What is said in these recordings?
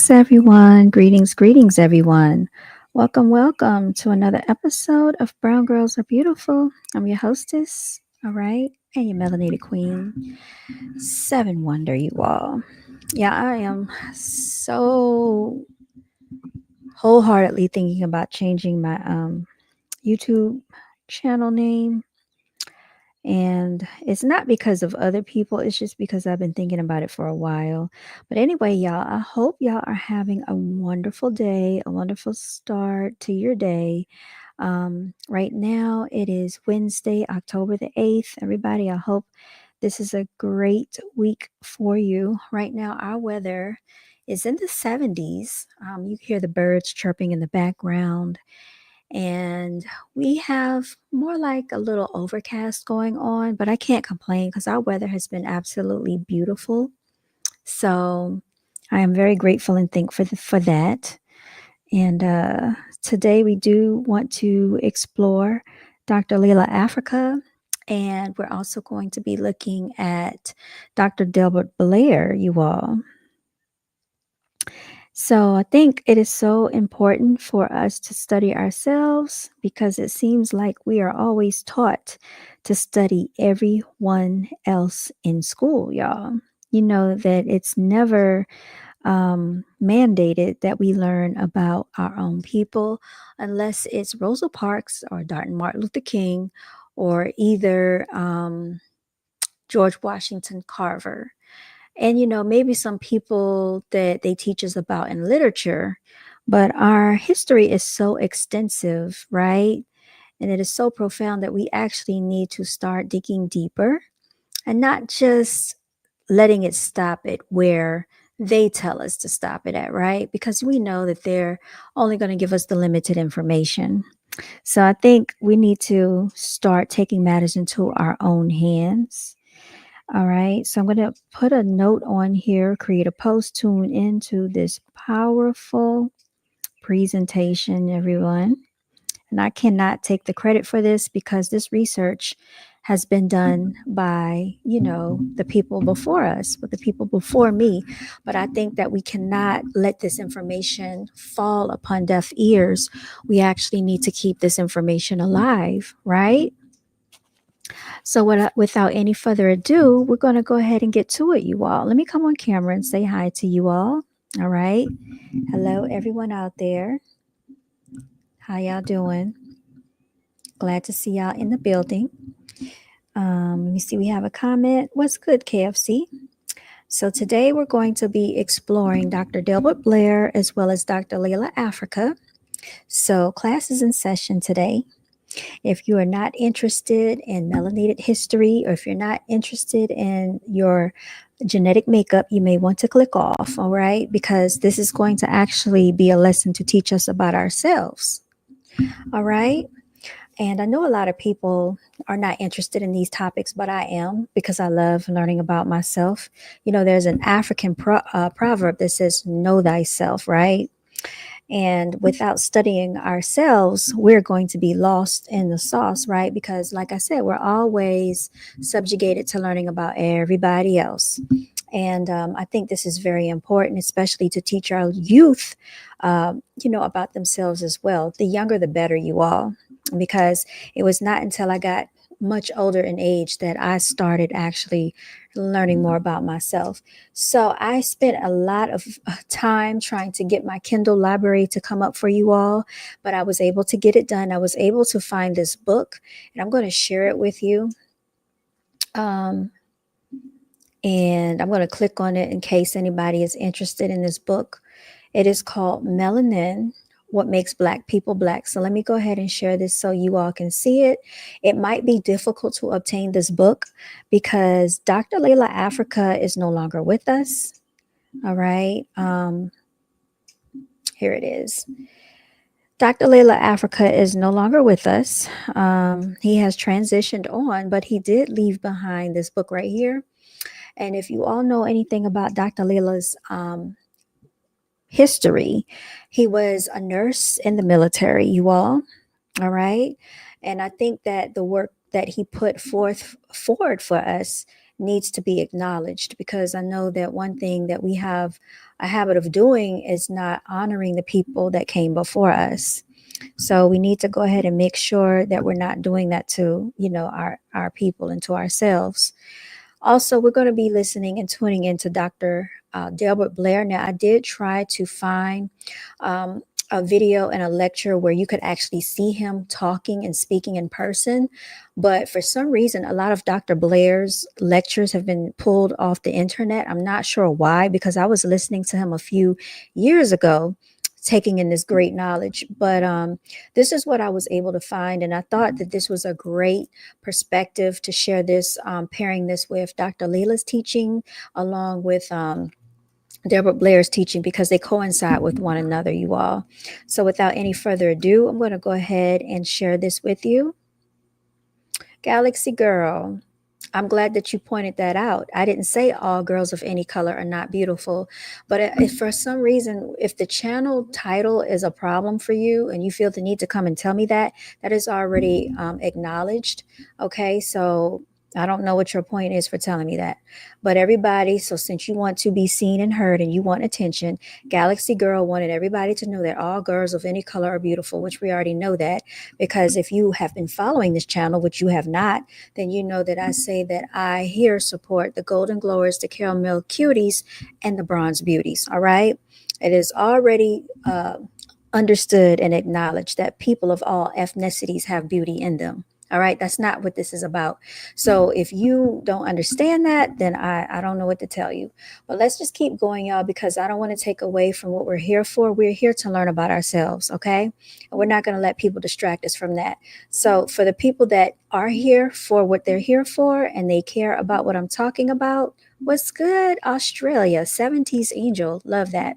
Greetings, everyone. Greetings, everyone. Welcome to another episode of Brown Girls Are Beautiful. I'm your hostess, all right, and your melanated queen, Seven Wonder, you all. Yeah, I am so wholeheartedly thinking about changing my YouTube channel name. And it's not because of other people, it's just because I've been thinking about it for a while. But anyway, y'all, I hope y'all are having a wonderful day, a wonderful start to your day. Right now, it is Wednesday, October the 8th. Everybody, I hope this is a great week for you. Right now, our weather is in the 70s. You hear the birds chirping in the background. And we have more like a little overcast going on, but I can't complain because our weather has been absolutely beautiful. So I am very grateful and thankful for that. And today we do want to explore Dr. Llaila Afrika. And we're also going to be looking at Dr. Delbert Blair, you all. So I think it is so important for us to study ourselves because it seems like we are always taught to study everyone else in school, y'all. You know that it's never mandated that we learn about our own people unless it's Rosa Parks or Dr. Martin Luther King or either George Washington Carver. And, maybe some people that they teach us about in literature, but our history is so extensive, right? And it is so profound that we actually need to start digging deeper and not just letting it stop at where they tell us to stop it at, right? Because we know that they're only going to give us the limited information. So I think we need to start taking matters into our own hands. All right, so I'm going to put a note on here, create a post, tune into this powerful presentation, everyone. And I cannot take the credit for this because this research has been done by, the people before us, with the people before me. But I think that we cannot let this information fall upon deaf ears. We actually need to keep this information alive, right? So, without any further ado, we're going to go ahead and get to it, you all. Let me come on camera and say hi to you all. All right. Hello, everyone out there. How y'all doing? Glad to see y'all in the building. Let me see. We have a comment. What's good, KFC? So, today we're going to be exploring Dr. Delbert Blair as well as Dr. Llaila Afrika. So, class is in session today. If you are not interested in melanated history, or if you're not interested in your genetic makeup, you may want to click off, all right? Because this is going to actually be a lesson to teach us about ourselves, all right? And I know a lot of people are not interested in these topics, but I am because I love learning about myself. There's an African proverb that says, know thyself, right? And without studying ourselves, we're going to be lost in the sauce, right? Because, like I said, we're always subjugated to learning about everybody else. And I think this is very important, especially to teach our youth, about themselves as well. The younger, the better, you all, because it was not until I got much older in age that I started actually learning more about myself. So I spent a lot of time trying to get my Kindle library to come up for you all, but I was able to get it done. I was able to find this book, and I'm going to share it with you. Um, and I'm going to click on it in case anybody is interested in this book. It is called Melanin, What Makes Black People Black. So let me go ahead and share this so you all can see it. It might be difficult to obtain this book because Dr. Llaila Afrika is no longer with us. All right. Here it is. Dr. Llaila Afrika is no longer with us. He has transitioned on, but he did leave behind this book right here. And if you all know anything about Dr. Llaila's history, he was a nurse in the military, you all right? And I think that the work that he put forward for us needs to be acknowledged, because I know that one thing that we have a habit of doing is not honoring the people that came before us. So we need to go ahead and make sure that we're not doing that to, our people and to ourselves. Also, we're going to be listening and tuning into Dr. Delbert Blair. Now, I did try to find um, a video and a lecture where you could actually see him talking and speaking in person. But for some reason, a lot of Dr. Blair's lectures have been pulled off the internet. I'm not sure why, because I was listening to him a few years ago, taking in this great knowledge. But this is what I was able to find. And I thought that this was a great perspective to share this, pairing this with Dr. Layla's teaching along with Delbert Blair's teaching, because they coincide with one another, you all. So without any further ado, I'm going to go ahead and share this with you. Galaxy Girl, I'm glad that you pointed that out. I didn't say all girls of any color are not beautiful, but if for some reason, if the channel title is a problem for you and you feel the need to come and tell me that, that is already acknowledged. Okay, so I don't know what your point is for telling me that. But everybody, so since you want to be seen and heard and you want attention, Galaxy Girl wanted everybody to know that all girls of any color are beautiful, which we already know that, because if you have been following this channel, which you have not, then you know that I say that I here support the Golden Glowers, the Caramel Cuties, and the Bronze Beauties. All right. It is already understood and acknowledged that people of all ethnicities have beauty in them. All right, that's not what this is about. So if you don't understand that, then I don't know what to tell you. But let's just keep going, y'all, because I don't want to take away from what we're here for. We're here to learn about ourselves, okay? And we're not going to let people distract us from that. So for the people that are here for what they're here for and they care about what I'm talking about, what's good, Australia, 70s Angel, love that.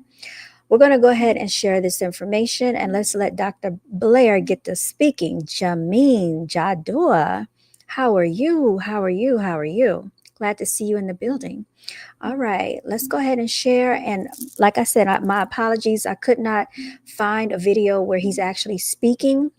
We're going to go ahead and share this information, and let's let Dr. Blair get to speaking. Jameen Jadua, how are you? How are you? How are you? Glad to see you in the building. All right, let's go ahead and share. And like I said, my apologies. I could not find a video where he's actually speaking.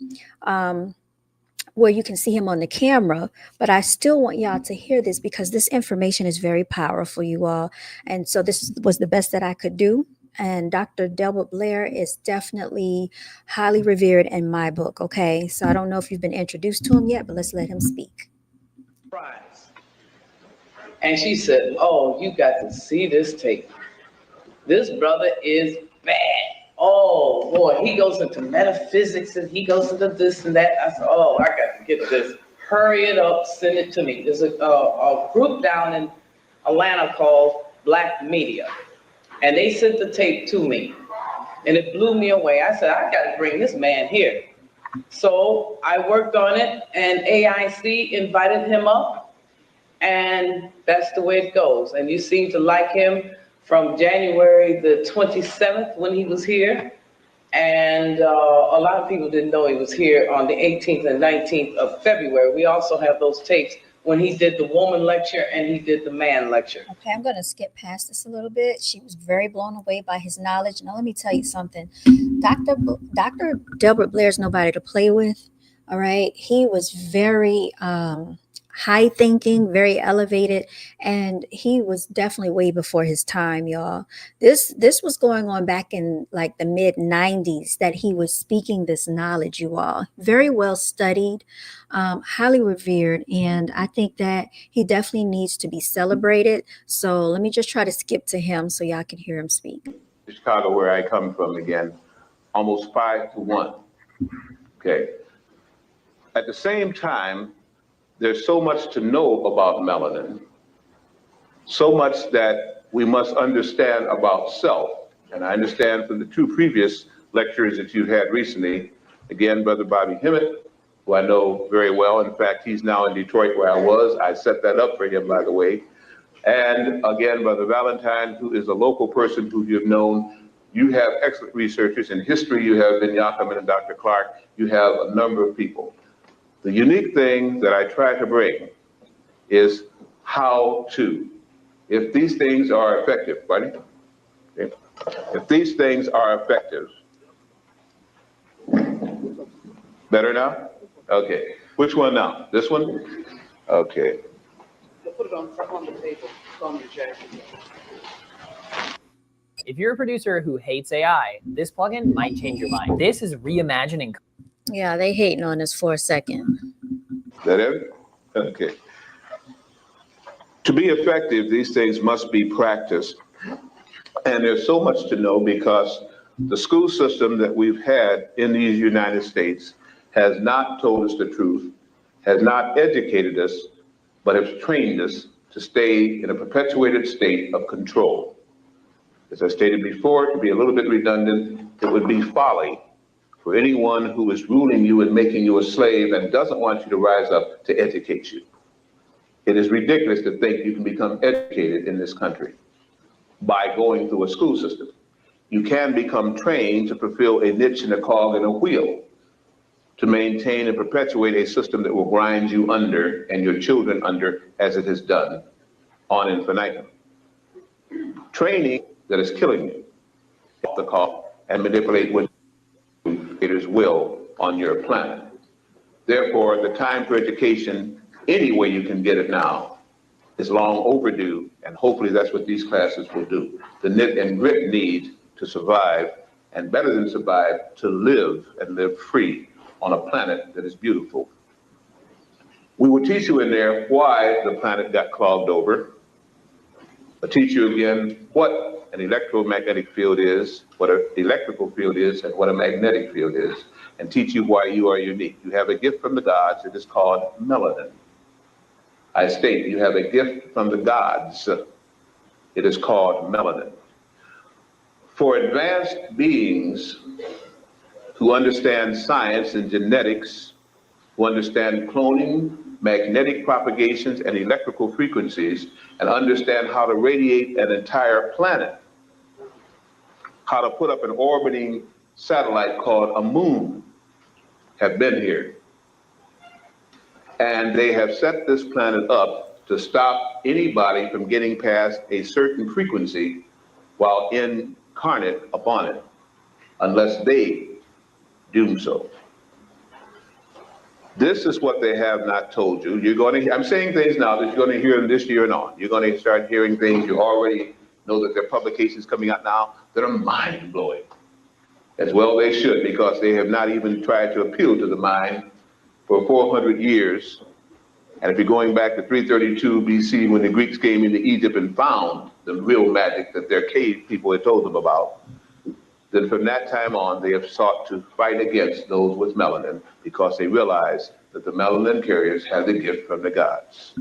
Where you can see him on the camera, but I still want y'all to hear this because this information is very powerful, you all. And so this was the best that I could do. And Dr. Delbert Blair is definitely highly revered in my book, okay? So I don't know if you've been introduced to him yet, but let's let him speak. And she said, "Oh, you got to see this tape. This brother is bad. Oh boy, he goes into metaphysics and he goes into this and that." I said, "Oh, I got to get this. Hurry it up, send it to me." There's a group down in Atlanta called Black Media, and they sent the tape to me, and it blew me away. I said, "I got to bring this man here." So I worked on it, and AIC invited him up, and that's the way it goes. And you seem to like him from January the 27th when he was here. And a lot of people didn't know he was here on the 18th and 19th of February. We also have those tapes when he did the woman lecture and he did the man lecture. Okay, I'm going to skip past this a little bit. She was very blown away by his knowledge. Now, let me tell you something. Dr. Delbert Blair's nobody to play with. All right. He was very high thinking, very elevated, and he was definitely way before his time, y'all. This was going on back in like the mid 90s that he was speaking this knowledge, you all. Very well studied, highly revered, and I think that he definitely needs to be celebrated. So let me just try to skip to him so y'all can hear him speak. Chicago, where I come from, again, almost 5-1. Okay. At the same time, there's so much to know about melanin, so much that we must understand about self. And I understand from the two previous lectures that you've had recently, again, Brother Bobby Hemmett, who I know very well. In fact, he's now in Detroit where I was. I set that up for him, by the way. And again, Brother Valentine, who is a local person who you've known. You have excellent researchers. In history, you have Ben Yachaman and Dr. Clark. You have a number of people. The unique thing that I try to bring is how to. If these things are effective, buddy, okay. If these things are effective, better now? Okay, which one now? This one? Okay. put it on the table. It's on your jacket. If you're a producer who hates AI, this plugin might change your mind. This is reimagining. Yeah, they hating on us for a second. Is that it? Okay. To be effective, these things must be practiced. And there's so much to know because the school system that we've had in the United States has not told us the truth, has not educated us, but has trained us to stay in a perpetuated state of control. As I stated before, to be a little bit redundant, it would be folly for anyone who is ruling you and making you a slave and doesn't want you to rise up to educate you. It is ridiculous to think you can become educated in this country by going through a school system. You can become trained to fulfill a niche and a cog in a wheel, to maintain and perpetuate a system that will grind you under and your children under as it has done on infinitum. Training that is killing you, off the call and manipulate what educators will on your planet. Therefore, the time for education, any way you can get it now, is long overdue, and hopefully that's what these classes will do. The knit and grit need to survive, and better than survive, to live and live free on a planet that is beautiful. We will teach you in there why the planet got clogged over. I'll teach you again what an electromagnetic field is, what an electrical field is, and what a magnetic field is, and teach you why you are unique. You have a gift from the gods. It is called melanin. I state you have a gift from the gods. It is called melanin. For advanced beings who understand science and genetics, who understand cloning, magnetic propagations, and electrical frequencies, and understand how to radiate an entire planet, how to put up an orbiting satellite called a moon, have been here. And they have set this planet up to stop anybody from getting past a certain frequency while incarnate upon it, unless they do so. This is what they have not told you. I'm saying things now that you're going to hear this year and on. You're going to start hearing things you already know that there are publications coming out now that are mind-blowing. As well they should, because they have not even tried to appeal to the mind for 400 years. And if you're going back to 332 BC, when the Greeks came into Egypt and found the real magic that their cave people had told them about, then from that time on, they have sought to fight against those with melanin because they realize that the melanin carriers have the gift from the gods.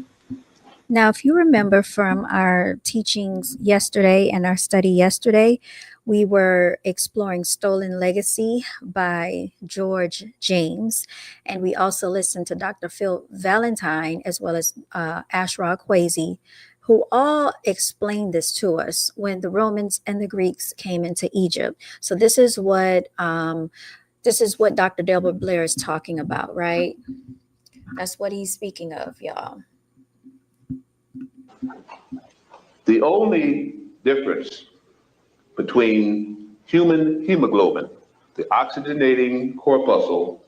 Now, if you remember from our teachings yesterday and our study yesterday, we were exploring Stolen Legacy by George James. And we also listened to Dr. Phil Valentine, as well as Ashraf Kwesi, who all explained this to us when the Romans and the Greeks came into Egypt. So this is what Dr. Delbert Blair is talking about, right? That's what he's speaking of, y'all. The only difference between human hemoglobin, the oxygenating corpuscle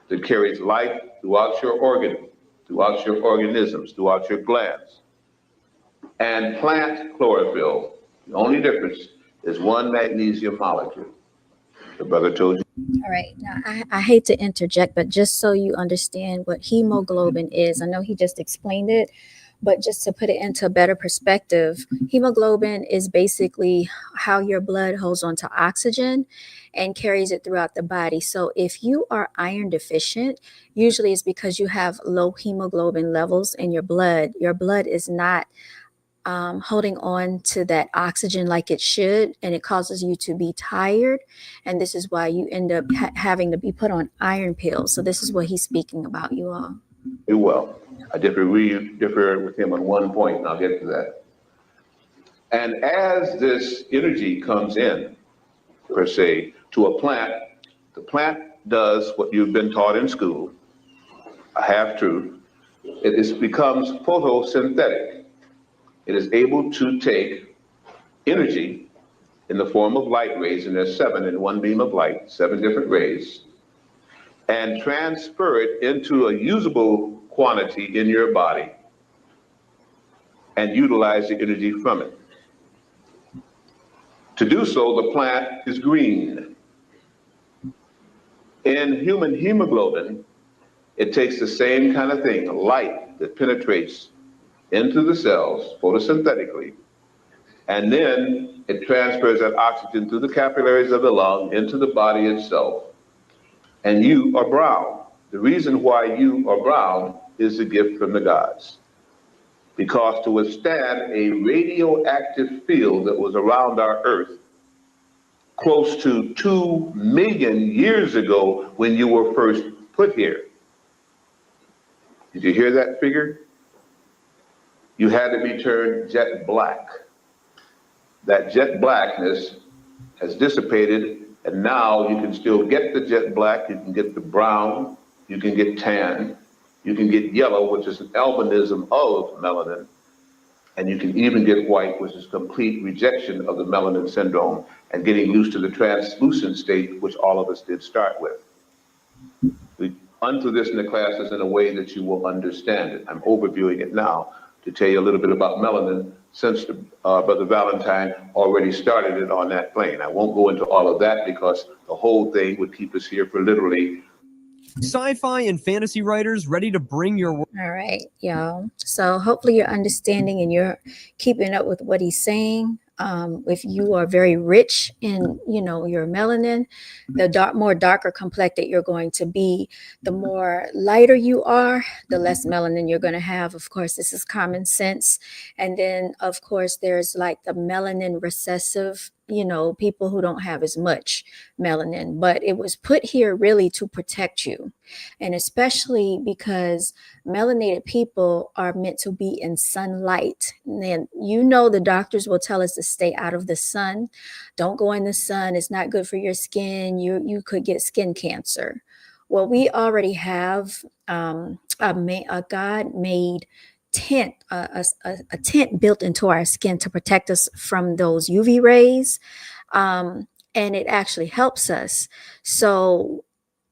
that carries life throughout your organ, throughout your organisms, throughout your glands, and plant chlorophyll, the only difference is one magnesium molecule. The brother told you. All right. Now, I hate to interject, but just so you understand what hemoglobin is, I know he just explained it, but just to put it into a better perspective, hemoglobin is basically how your blood holds onto oxygen and carries it throughout the body. So if you are iron deficient, usually it's because you have low hemoglobin levels in your blood. Your blood is not holding on to that oxygen like it should, and it causes you to be tired. And this is why you end up having to be put on iron pills. So this is what he's speaking about, you all. Well, I differ with him on one point, and I'll get to that. And as this energy comes in, per se, to a plant, the plant does what you've been taught in school, a half-truth. It becomes photosynthetic. It is able to take energy in the form of light rays, and there's 7 in one beam of light, 7 different rays, and transfer it into a usable quantity in your body and utilize the energy from it. To do so, the plant is green. In human hemoglobin, it takes the same kind of thing, light that penetrates into the cells photosynthetically, and then it transfers that oxygen through the capillaries of the lung into the body itself, and you are brown. The reason why you are brown is a gift from the gods. Because to withstand a radioactive field that was around our Earth close to 2 million years ago when you were first put here. Did you hear that figure? You had to be turned jet black. That jet blackness has dissipated, and now you can still get the jet black, you can get the brown, you can get tan, you can get yellow, which is an albinism of melanin, and you can even get white, which is complete rejection of the melanin syndrome and getting used to the translucent state, which all of us did start with. We run through this in the classes in a way that you will understand it. I'm overviewing it now to tell you a little bit about melanin, since Brother Valentine already started it on that plane. I won't go into all of that because the whole thing would keep us here for literally. Sci-fi and fantasy writers ready to bring your work. All right, y'all. So hopefully you're understanding and you're keeping up with what he's saying. If you are very rich in, your melanin, the more darker complected you're going to be. The more lighter you are, the less melanin you're going to have. Of course, this is common sense. And then, of course, there's like the melanin recessive, people who don't have as much melanin, but it was put here really to protect you. And especially because melanated people are meant to be in sunlight. And the doctors will tell us to stay out of the sun. Don't go in the sun. It's not good for your skin. You could get skin cancer. Well, we already have a God-made tent, a tent built into our skin to protect us from those UV rays. And it actually helps us. So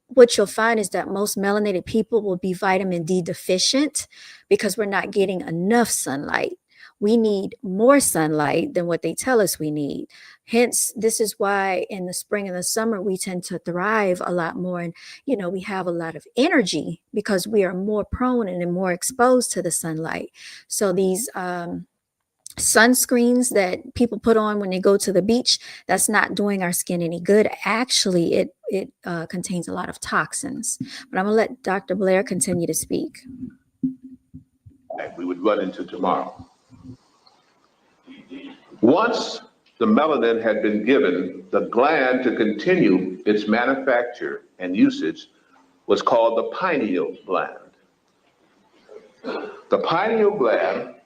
what you'll find is that most melanated people will be vitamin D deficient because we're not getting enough sunlight. We need more sunlight than what they tell us we need. Hence, this is why in the spring and the summer, we tend to thrive a lot more. And, we have a lot of energy because we are more prone and more exposed to the sunlight. So these sunscreens that people put on when they go to the beach, that's not doing our skin any good. Actually, it contains a lot of toxins. But I'm going to let Dr. Blair continue to speak. We would run into tomorrow. Once the melanin had been given, the gland to continue its manufacture and usage was called the pineal gland. The pineal gland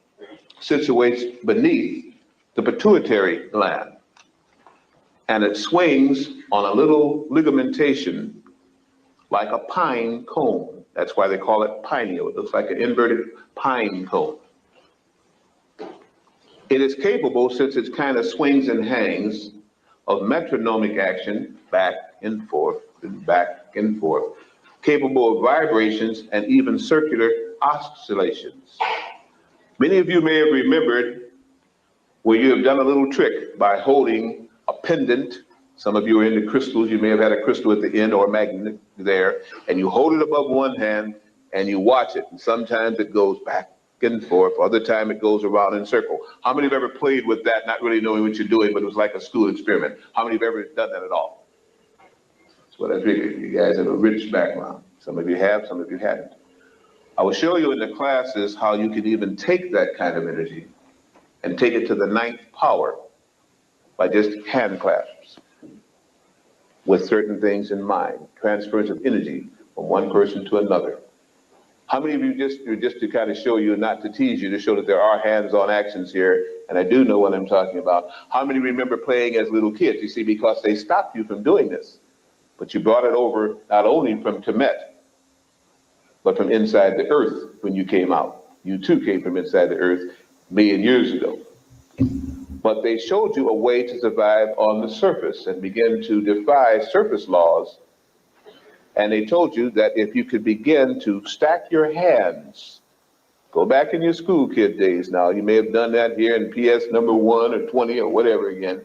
situates beneath the pituitary gland, and it swings on a little ligamentation like a pine cone. That's why they call it pineal. It looks like an inverted pine cone. It is capable, since it kind of swings and hangs, of metronomic action, back and forth, and back and forth, capable of vibrations and even circular oscillations. Many of you may have remembered where you have done a little trick by holding a pendant. Some of you are into crystals. You may have had a crystal at the end or a magnet there, and you hold it above one hand and you watch it. And sometimes it goes back and forth. Other time it goes around in a circle. How many have ever played with that, not really knowing what you're doing, but it was like a school experiment? How many have ever done that at all? That's what I figured. You guys have a rich background. Some of you have, some of you hadn't. I will show you in the classes how you can even take that kind of energy and take it to the 9th power by just hand clasps with certain things in mind, transfers of energy from one person to another. How many of you, just to kind of show you, not to tease you, to show that there are hands-on actions here, and I do know what I'm talking about. How many remember playing as little kids? You see, because they stopped you from doing this, but you brought it over not only from Tibet, but from inside the earth when you came out. You too came from inside the earth a million years ago. But they showed you a way to survive on the surface and begin to defy surface laws. And they told you that if you could begin to stack your hands Go back in your school kid days now. You may have done that here in PS number 1 or 20 or whatever again.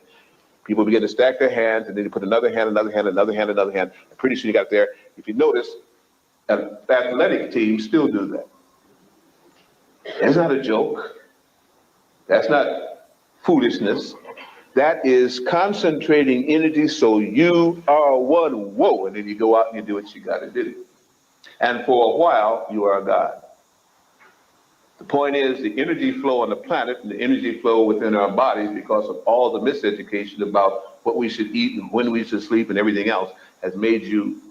People begin to stack their hands, and then you put another hand, another hand, another hand, another hand. And pretty soon you got there. If you notice, athletic teams still do that. That's not a joke. That's not foolishness. That is concentrating energy so you are one. Whoa, and then you go out and you do what you got to do. And for a while, you are God. The point is, the energy flow on the planet and the energy flow within our bodies, because of all the miseducation about what we should eat and when we should sleep and everything else, has made you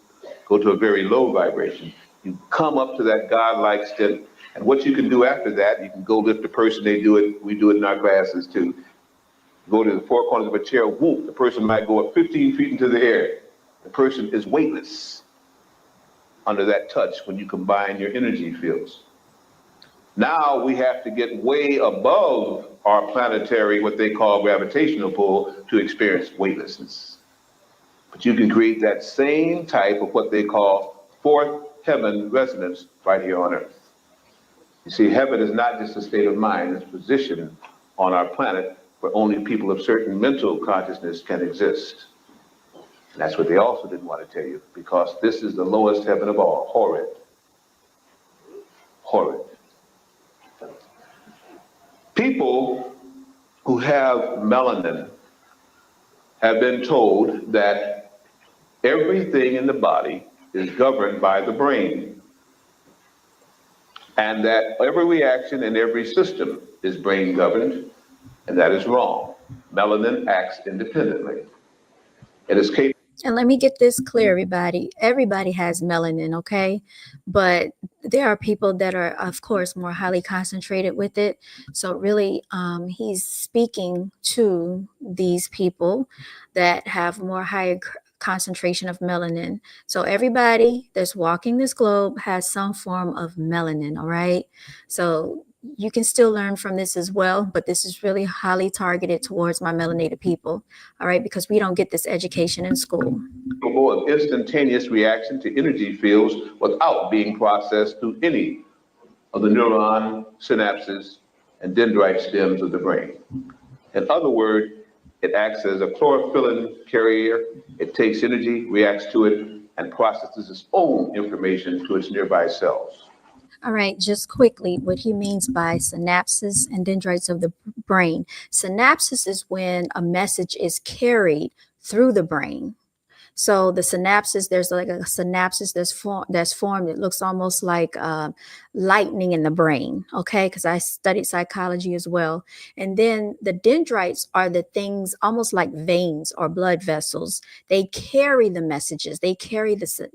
go to a very low vibration. You come up to that godlike state. And what you can do after that, you can go lift a person, they do it, we do it in our classes too. Go to the four corners of a chair, whoop, the person might go up 15 feet into the air. The person is weightless under that touch when you combine your energy fields. Now we have to get way above our planetary, what they call gravitational pull, to experience weightlessness. But you can create that same type of what they call fourth heaven resonance right here on Earth. You see, heaven is not just a state of mind, it's a position on our planet where only people of certain mental consciousness can exist. And that's what they also didn't want to tell you, because this is the lowest heaven of all, horrid. Horrid. People who have melanin have been told that everything in the body is governed by the brain, and that every reaction in every system is brain governed, and that is wrong. Melanin acts independently. It is capable. And let me get this clear, everybody. Everybody has melanin, okay? But there are people that are, of course, more highly concentrated with it. So really, he's speaking to these people that have more higher concentration of melanin. So everybody that's walking this globe has some form of melanin, all right? So you can still learn from this as well, but this is really highly targeted towards my melanated people, all right, because we don't get this education in school. Of instantaneous reaction to energy fields without being processed through any of the neuron synapses and dendrite stems of the brain. In other words, it acts as a chlorophyllin carrier. It takes energy, reacts to it, and processes its own information to its nearby cells. All right, just quickly, what he means by synapses and dendrites of the brain. Synapses is when a message is carried through the brain. So the synapses, there's like a synapses that's formed. It looks almost like lightning in the brain, okay? Because I studied psychology as well. And then the dendrites are the things almost like veins or blood vessels. They carry the messages. They carry the,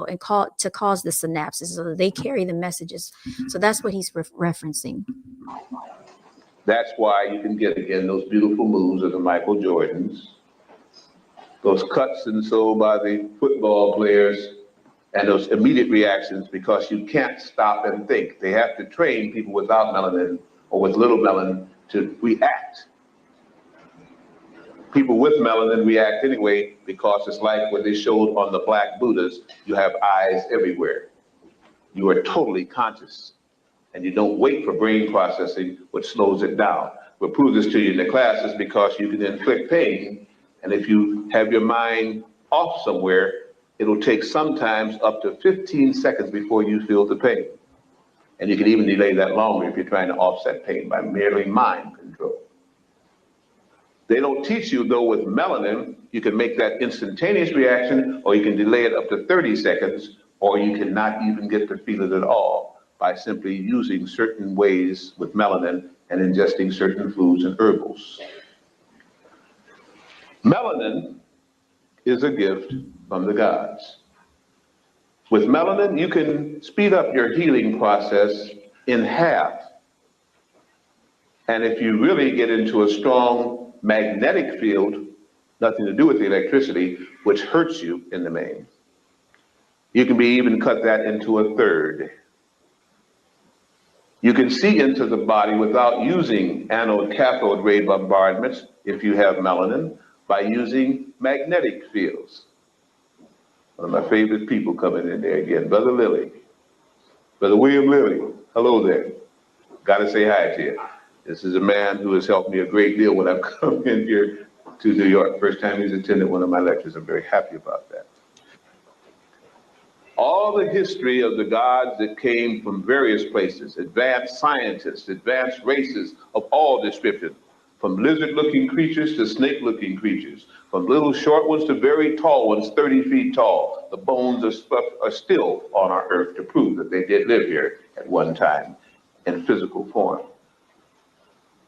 and to cause the synapses. So they carry the messages. So that's what he's referencing. That's why you can get, again, those beautiful moves of the Michael Jordans, those cuts and so by the football players, and those immediate reactions, because you can't stop and think. They have to train people without melanin or with little melanin to react. People with melanin react anyway, because it's like what they showed on the Black Buddhas. You have eyes everywhere. You are totally conscious, and you don't wait for brain processing, which slows it down. We'll prove this to you in the classes, because you can inflict pain. And if you have your mind off somewhere, it'll take sometimes up to 15 seconds before you feel the pain. And you can even delay that longer if you're trying to offset pain by merely mind control. They don't teach you, though, with melanin, you can make that instantaneous reaction, or you can delay it up to 30 seconds, or you cannot even get to feel it at all by simply using certain ways with melanin and ingesting certain foods and herbals. Melanin is a gift from the gods. With melanin, you can speed up your healing process in half. And if you really get into a strong magnetic field, nothing to do with the electricity, which hurts you in the main, you can even cut that into a third. You can see into the body without using anode-cathode ray bombardments, if you have melanin, by using magnetic fields. One of my favorite people coming in there again, Brother Lilly. Brother William Lilly, hello there. got to say hi to you. This is a man who has helped me a great deal when I've come in here to New York. First time he's attended one of my lectures. I'm very happy about that. All the history of the gods that came from various places, advanced scientists, advanced races of all descriptions, from lizard-looking creatures to snake-looking creatures, from little short ones to very tall ones, 30 feet tall. The bones are still on our earth to prove that they did live here at one time in physical form.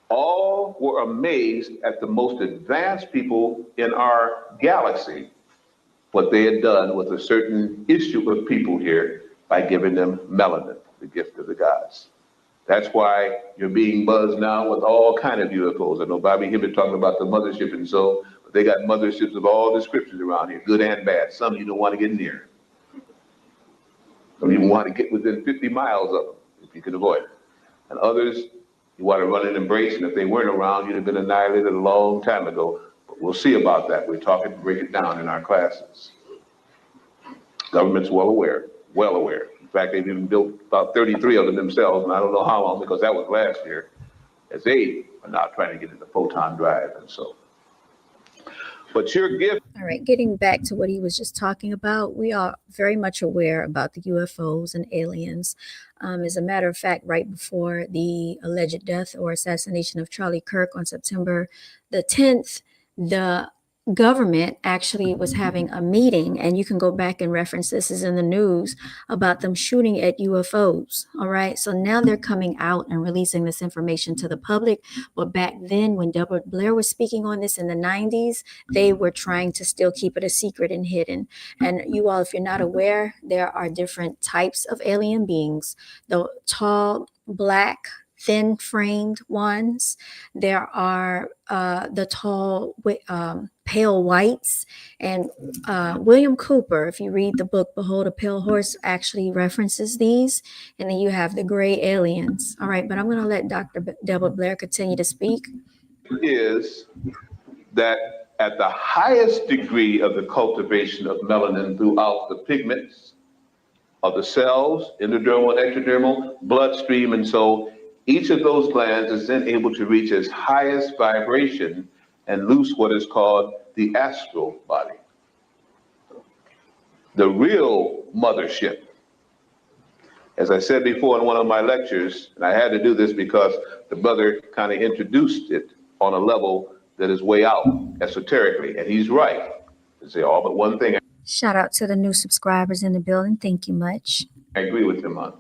All were amazed at the most advanced people in our galaxy, what they had done with a certain issue of people here by giving them melanin, the gift of the gods. That's why you're being buzzed now with all kind of UFOs. I know Bobby Hibbert talking about the mothership and so, but they got motherships of all descriptions around here, good and bad. Some you don't want to get near. Some you want to get within 50 miles of them, if you can avoid it. And others, you want to run and embrace, and if they weren't around, you'd have been annihilated a long time ago. But we'll see about that. We're talking, break it down in our classes. Government's well aware, well aware. In fact, they've even built about 33 of them themselves, and I don't know how long, because that was last year, as they are now trying to get into photon drive and so. But your gift. All right, getting back to what he was just talking about, we are very much aware about the UFOs and aliens. As a matter of fact, right before the alleged death or assassination of Charlie Kirk on September the 10th, the government actually was having a meeting, and you can go back and reference this is in the news about them shooting at UFOs. All right, so now they're coming out and releasing this information to the public. But back then, when Delbert Blair was speaking on this in the 90s, they were trying to still keep it a secret and hidden. And you all, if you're not aware, there are different types of alien beings. The tall, black, thin framed ones. There are the tall, pale whites. And William Cooper, if you read the book Behold a Pale Horse, actually references these. And then you have the gray aliens. All right, but I'm going to let Dr. Delbert Blair continue to speak. Is that at the highest degree of the cultivation of melanin throughout the pigments of the cells, endodermal, ectodermal, bloodstream, and so each of those glands is then able to reach its highest vibration and loose what is called the astral body. The real mothership, as I said before in one of my lectures, and I had to do this because the brother kind of introduced it on a level that is way out esoterically, and he's right. They say all but one thing. Shout out to the new subscribers in the building. Thank you much. I agree with him on.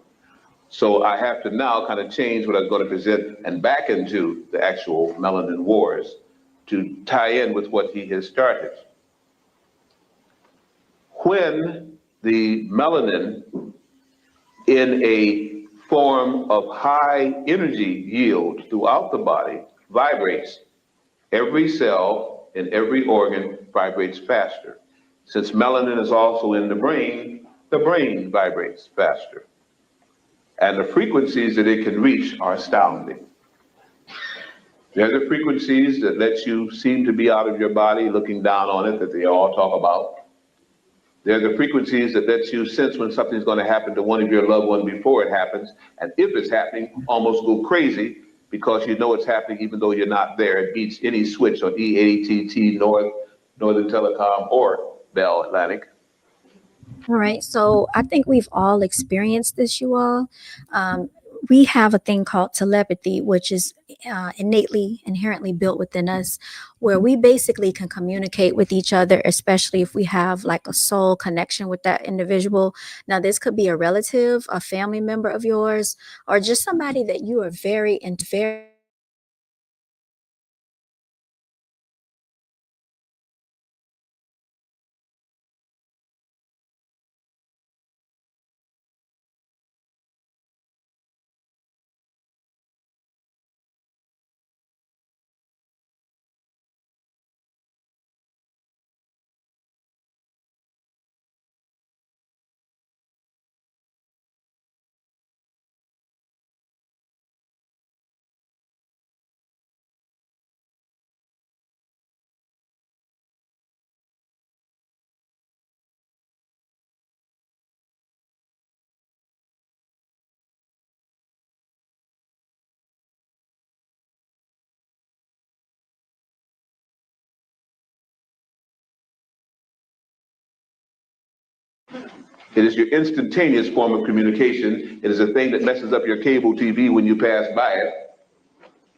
So I have to now kind of change what I was going to present and back into the actual melanin wars to tie in with what he has started. When the melanin in a form of high energy yield throughout the body vibrates, every cell in every organ vibrates faster. Since melanin is also in the brain vibrates faster. And the frequencies that it can reach are astounding. They're the frequencies that let you seem to be out of your body looking down on it that they all talk about. They're the frequencies that let you sense when something's going to happen to one of your loved ones before it happens. And if it's happening, almost go crazy because you know it's happening even though you're not there. It beats any switch on EATT, Northern Telecom, or Bell Atlantic. All right, so I think we've all experienced this, you all. We have a thing called telepathy, which is inherently built within us, where we basically can communicate with each other, especially if we have like a soul connection with that individual. Now, this could be a relative, a family member of yours, or just somebody that you are very It is your instantaneous form of communication. It is a thing that messes up your cable TV when you pass by it.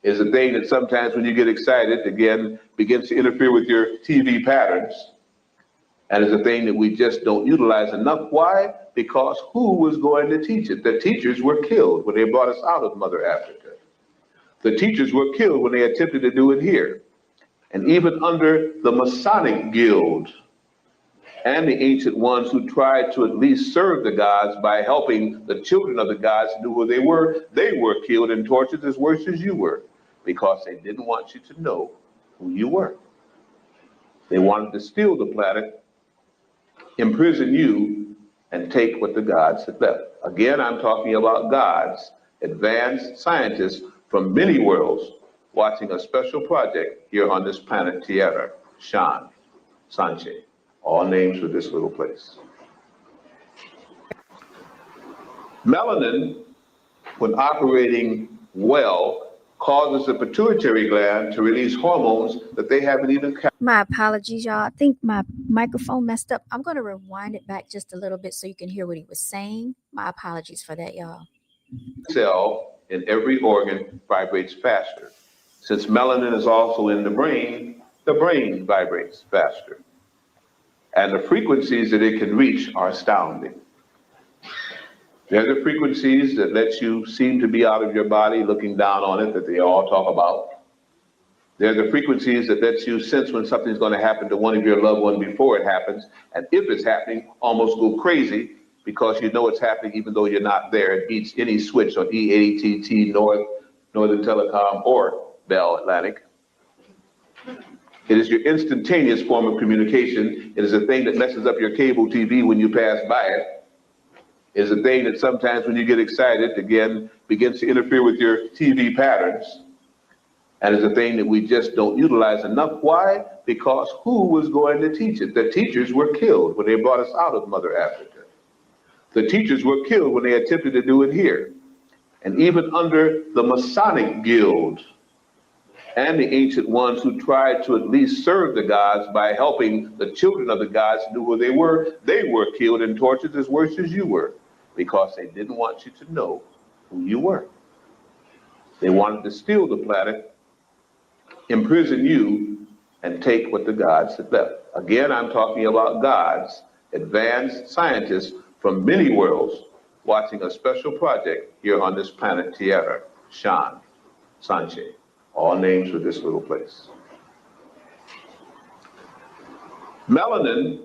It is a thing that sometimes when you get excited, again, begins to interfere with your TV patterns. And it's a thing that we just don't utilize enough. Why? Because who was going to teach it? The teachers were killed when they brought us out of Mother Africa. The teachers were killed when they attempted to do it here. And even under the Masonic Guild and the ancient ones who tried to at least serve the gods by helping the children of the gods know who they were killed and tortured as worse as you were, because they didn't want you to know who you were. They wanted to steal the planet, imprison you, and take what the gods had left. Again, I'm talking about gods, advanced scientists from many worlds, watching a special project here on this planet Tierra, Shan, Sanche, all names for this little place. Melanin, when operating well, causes the pituitary gland to release hormones that they haven't even. My apologies, y'all. I think my microphone messed up. I'm going to rewind it back just a little bit so you can hear what he was saying. My apologies for that, y'all. Cell in every organ vibrates faster. Since melanin is also in the brain vibrates faster. And the frequencies that it can reach are astounding. They're the frequencies that let you seem to be out of your body looking down on it that they all talk about. They're the frequencies that let you sense when something's going to happen to one of your loved ones before it happens. And if it's happening, almost go crazy because you know it's happening even though you're not there. It beats any switch on E80TT, Northern Telecom, or Bell Atlantic. It is your instantaneous form of communication. It is a thing that messes up your cable TV when you pass by it. It is a thing that sometimes when you get excited, again, begins to interfere with your TV patterns. And it's a thing that we just don't utilize enough. Why? Because who was going to teach it? The teachers were killed when they brought us out of Mother Africa. The teachers were killed when they attempted to do it here. And even under the Masonic Guild and the ancient ones who tried to at least serve the gods by helping the children of the gods know who they were killed and tortured as worse as you were, because they didn't want you to know who you were. They wanted to steal the planet, imprison you, and take what the gods had left. Again, I'm talking about gods, advanced scientists from many worlds, watching a special project here on this planet Tierra, Shan, Sanche, all names for this little place. Melanin,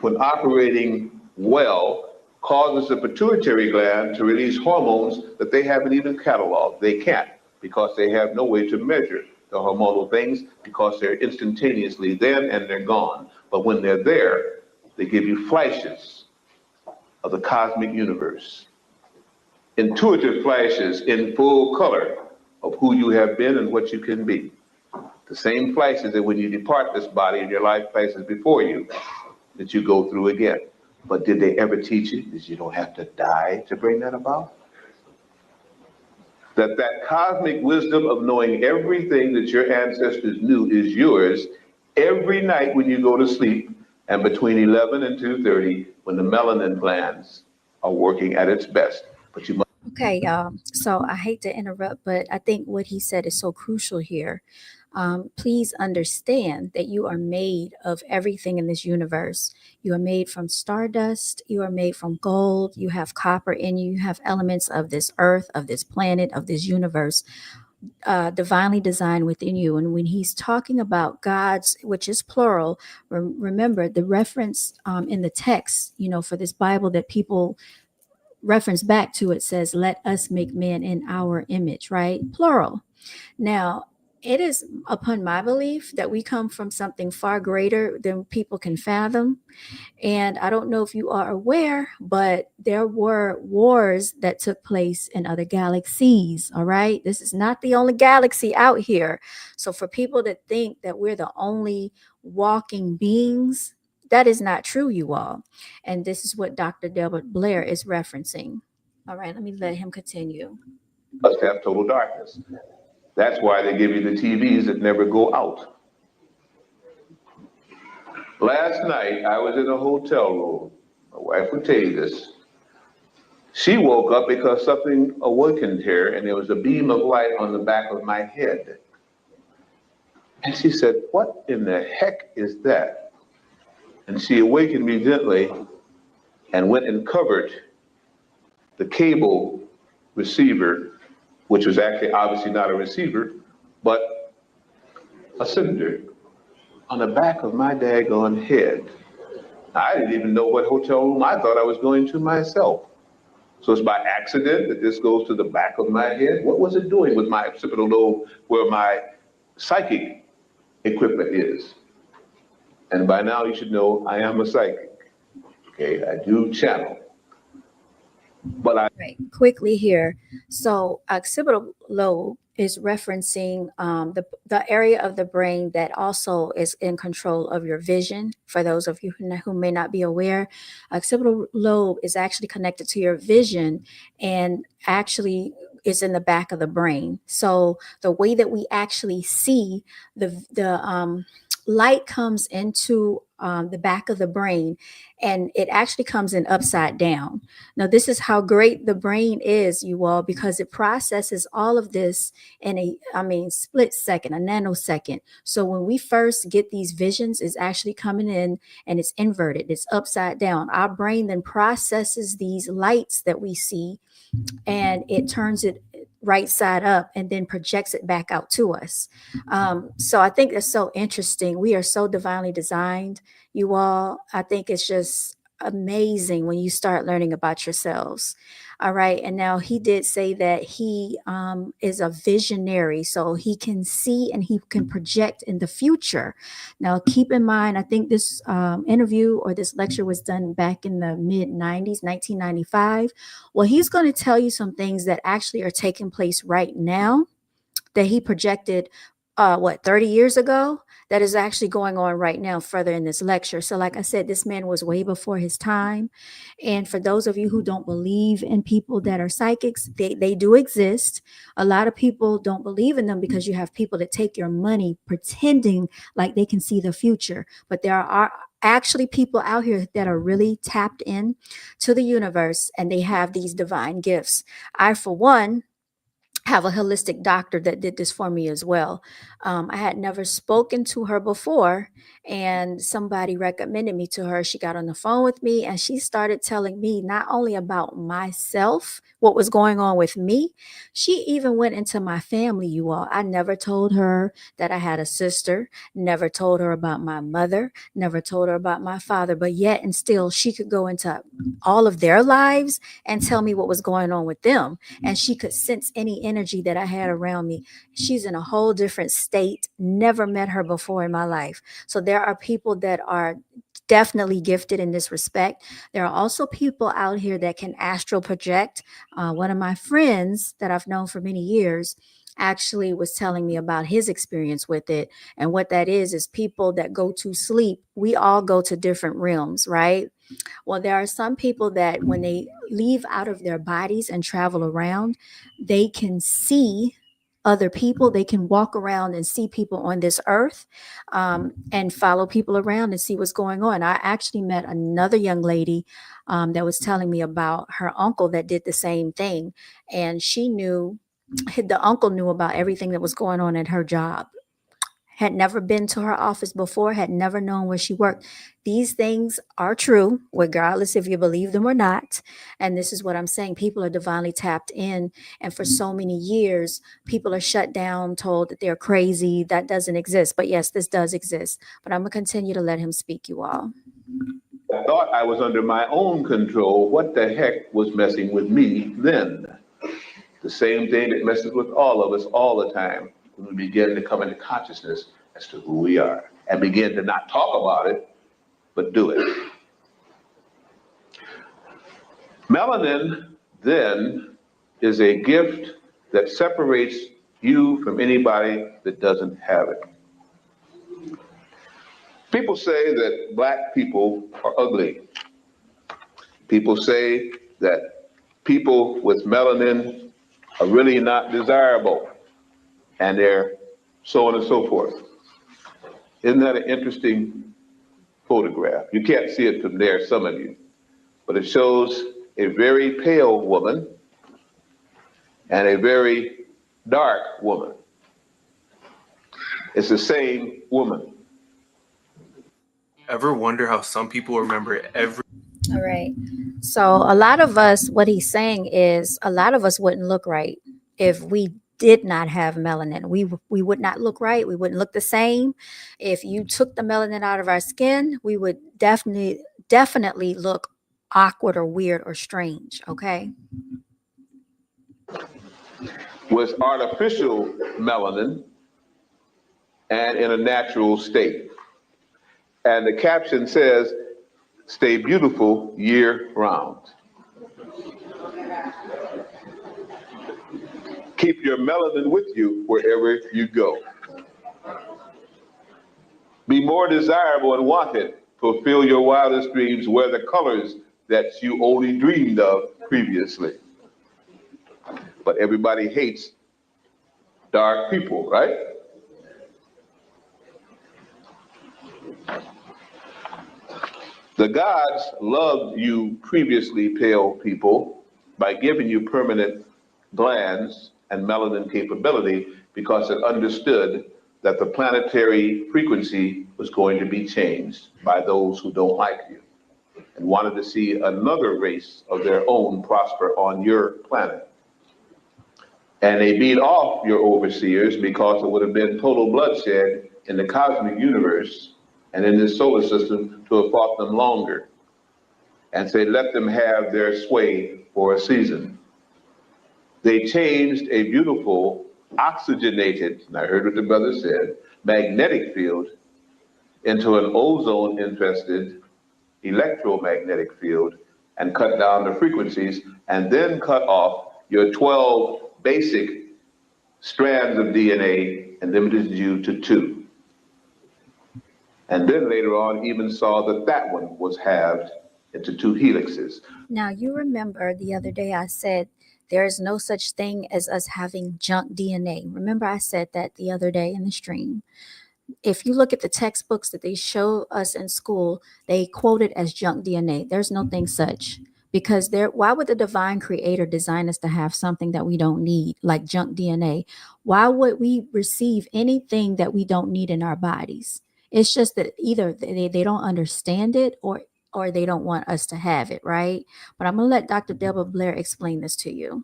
when operating well, causes the pituitary gland to release hormones that they haven't even cataloged. They can't, because they have no way to measure the hormonal things, because they're instantaneously then and they're gone. But when they're there, they give you flashes of the cosmic universe. Intuitive flashes in full color of who you have been and what you can be. The same flashes that when you depart this body and your life passes before you, that you go through again. But did they ever teach you that you don't have to die to bring that about? That cosmic wisdom of knowing everything that your ancestors knew is yours every night when you go to sleep, and between 11 and 2:30 when the melanin glands are working at its best. But you must. Okay, y'all. So I hate to interrupt, but I think what he said is so crucial here. Please understand that you are made of everything in this universe. You are made from stardust. You are made from gold. You have copper in you. You have elements of this earth, of this planet, of this universe, divinely designed within you. And when he's talking about gods, which is plural, remember the reference in the text, for this Bible that people reference back to, it says, let us make man in our image, right? Plural. Now, it is upon my belief that we come from something far greater than people can fathom. And I don't know if you are aware, but there were wars that took place in other galaxies. All right. This is not the only galaxy out here. So for people to think that we're the only walking beings, that is not true, you all. And this is what Dr. Delbert Blair is referencing. All right. Let me let him continue. Must have total darkness. That's why they give you the TVs that never go out. Last night, I was in a hotel room my wife would tell you this, she woke up because something awakened her and there was a beam of light on the back of my head. And she said, what in the heck is that? And she awakened me gently and went and covered the cable receiver, which was actually obviously not a receiver, but a cylinder on the back of my daggone head. I didn't even know what hotel room I thought I was going to myself. So it's by accident that this goes to the back of my head. What was it doing with my occipital lobe where my psychic equipment is? And by now you should know I am a psychic. Okay, I do channel. But Right. Quickly here. So occipital lobe is referencing the area of the brain that also is in control of your vision. For those of you who may not be aware, occipital lobe is actually connected to your vision and actually is in the back of the brain. So the way that we actually see the light comes into the back of the brain, and it actually comes in upside down. Now, this is how great the brain is, you all, because it processes all of this in split second, a nanosecond. So when we first get these visions, it's actually coming in and it's inverted, it's upside down. Our brain then processes these lights that we see and it turns it right side up and then projects it back out to us. So I think that's so interesting. We are so divinely designed, you all. I think it's just amazing when you start learning about yourselves. All right. And now he did say that he is a visionary, so he can see and he can project in the future. Now, keep in mind, I think this interview or this lecture was done back in the mid 90s, 1995. Well, he's going to tell you some things that actually are taking place right now that he projected 30 years ago, that is actually going on right now further in this lecture. So like I said, this man was way before his time. And for those of you who don't believe in people that are psychics, they do exist. A lot of people don't believe in them because you have people that take your money pretending like they can see the future. But there are actually people out here that are really tapped in to the universe and they have these divine gifts. I, for one, have a holistic doctor that did this for me as well. I had never spoken to her before, and somebody recommended me to her. She got on the phone with me and she started telling me not only about myself, what was going on with me, she even went into my family, you all. I never told her that I had a sister, never told her about my mother, never told her about my father, but yet and still she could go into all of their lives and tell me what was going on with them. And she could sense any energy that I had around me. She's in a whole different state. Never met her before in my life. So there are people that are definitely gifted in this respect. There are also people out here that can astral project. One of my friends that I've known for many years actually was telling me about his experience with it. And what that is people that go to sleep. We all go to different realms, right? Well, there are some people that when they leave out of their bodies and travel around, they can see other people. They can walk around and see people on this earth and follow people around and see what's going on. I actually met another young lady that was telling me about her uncle that did the same thing. And the uncle knew about everything that was going on at her job. Had never been to her office before, had never known where she worked. These things are true, regardless if you believe them or not. And this is what I'm saying. People are divinely tapped in. And for so many years, people are shut down, told that they're crazy. That doesn't exist. But yes, this does exist. But I'm going to continue to let him speak, you all. I thought I was under my own control. What the heck was messing with me then? The same thing that messes with all of us all the time when we begin to come into consciousness as to who we are and begin to not talk about it, but do it. Melanin, then, is a gift that separates you from anybody that doesn't have it. People say that black people are ugly. People say that people with melanin are really not desirable, and they're so on and so forth. Isn't that an interesting photograph? You can't see it from there, some of you. but it shows a very pale woman and a very dark woman. It's the same woman. Ever wonder how some people remember every All right. So a lot of us, what he's saying is a lot of us wouldn't look right if we did not have melanin. We would not look right. We wouldn't look the same. If you took the melanin out of our skin, we would definitely look awkward or weird or strange. Okay. With artificial melanin and in a natural state. And the caption says, stay beautiful year round. Keep your melanin with you wherever you go. Be more desirable and wanted. Fulfill your wildest dreams. Wear the colors that you only dreamed of previously. But everybody hates dark people, right? The gods loved you previously pale people by giving you permanent glands and melanin capability because it understood that the planetary frequency was going to be changed by those who don't like you and wanted to see another race of their own prosper on your planet. And they beat off your overseers because it would have been total bloodshed in the cosmic universe and in this solar system to have fought them longer. And say, let them have their sway for a season. They changed a beautiful, oxygenated, and I heard what the brother said, magnetic field into an ozone-infested electromagnetic field and cut down the frequencies and then cut off your 12 basic strands of DNA and limited you to 2. And then later on even saw that that one was halved into 2 helixes. Now, you remember the other day I said there is no such thing as us having junk DNA. Remember I said that the other day in the stream. If you look at the textbooks that they show us in school, they quote it as junk DNA. There's no thing such. Because why would the divine creator design us to have something that we don't need, like junk DNA? Why would we receive anything that we don't need in our bodies? It's just that either they don't understand it or they don't want us to have it, right? But I'm going to let Dr. Delbert Blair explain this to you.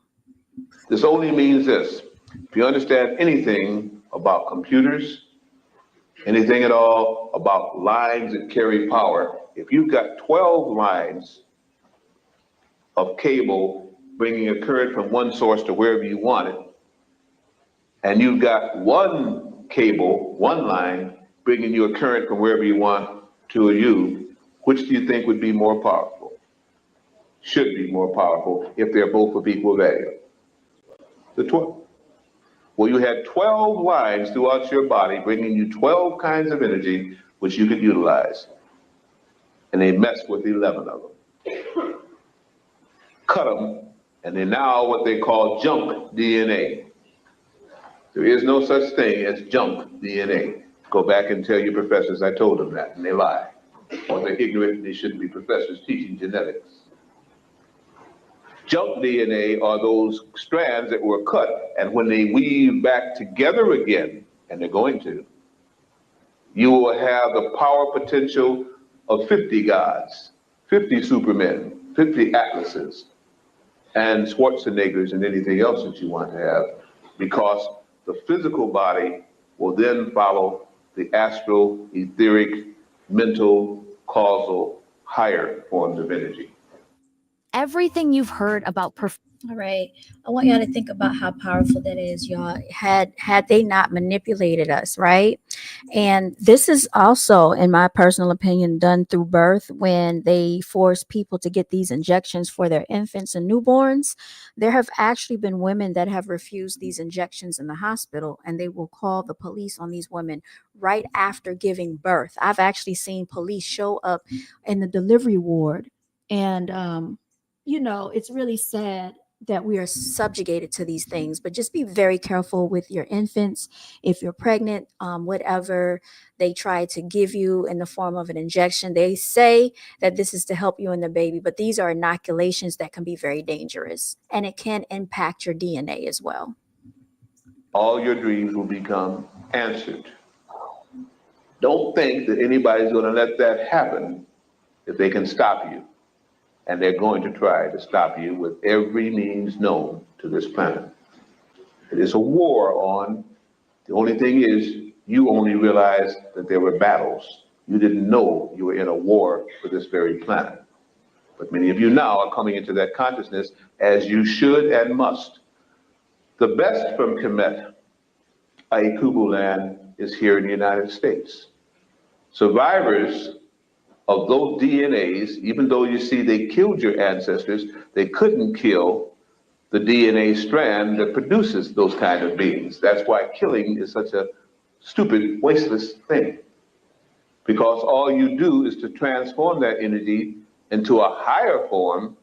This only means this. If you understand anything about computers, anything at all about lines that carry power, if you've got 12 lines of cable bringing a current from one source to wherever you want it, and you've got one cable, one line, bringing you a current from wherever you want to you, which do you think would be more powerful? Should be more powerful if they're both of equal value. The 12. Well, you had 12 lines throughout your body bringing you 12 kinds of energy which you could utilize. And they messed with 11 of them. Cut them, and they're now what they call junk DNA. There is no such thing as junk DNA. Go back and tell your professors I told them that, and they lie. Or they're ignorant, they shouldn't be professors teaching genetics. Junk DNA are those strands that were cut, and when they weave back together again, and they're going to, you will have the power potential of 50 gods, 50 supermen, 50 atlases, and Schwarzeneggers and anything else that you want to have, because the physical body will then follow the astral, etheric, mental, causal, higher forms of energy. Everything you've heard about All right. I want y'all to think about how powerful that is, y'all. Had they not manipulated us, right? And this is also, in my personal opinion, done through birth when they force people to get these injections for their infants and newborns. There have actually been women that have refused these injections in the hospital, and they will call the police on these women right after giving birth. I've actually seen police show up in the delivery ward, and it's really sad that we are subjugated to these things. But just be very careful with your infants. If you're pregnant, whatever they try to give you in the form of an injection, they say that this is to help you and the baby, but these are inoculations that can be very dangerous, and it can impact your DNA as well. All your dreams will become answered. Don't think that anybody's going to let that happen if they can stop you. And they're going to try to stop you with every means known to this planet. It is a war on. The only thing is, you only realized that there were battles. You didn't know you were in a war for this very planet. But many of you now are coming into that consciousness, as you should and must. The best from Kemet, Aikubu land, is here in the United States. Survivors of those DNAs, even though you see they killed your ancestors, they couldn't kill the DNA strand that produces those kind of beings. That's why killing is such a stupid, wasteless thing. Because all you do is to transform that energy into a higher form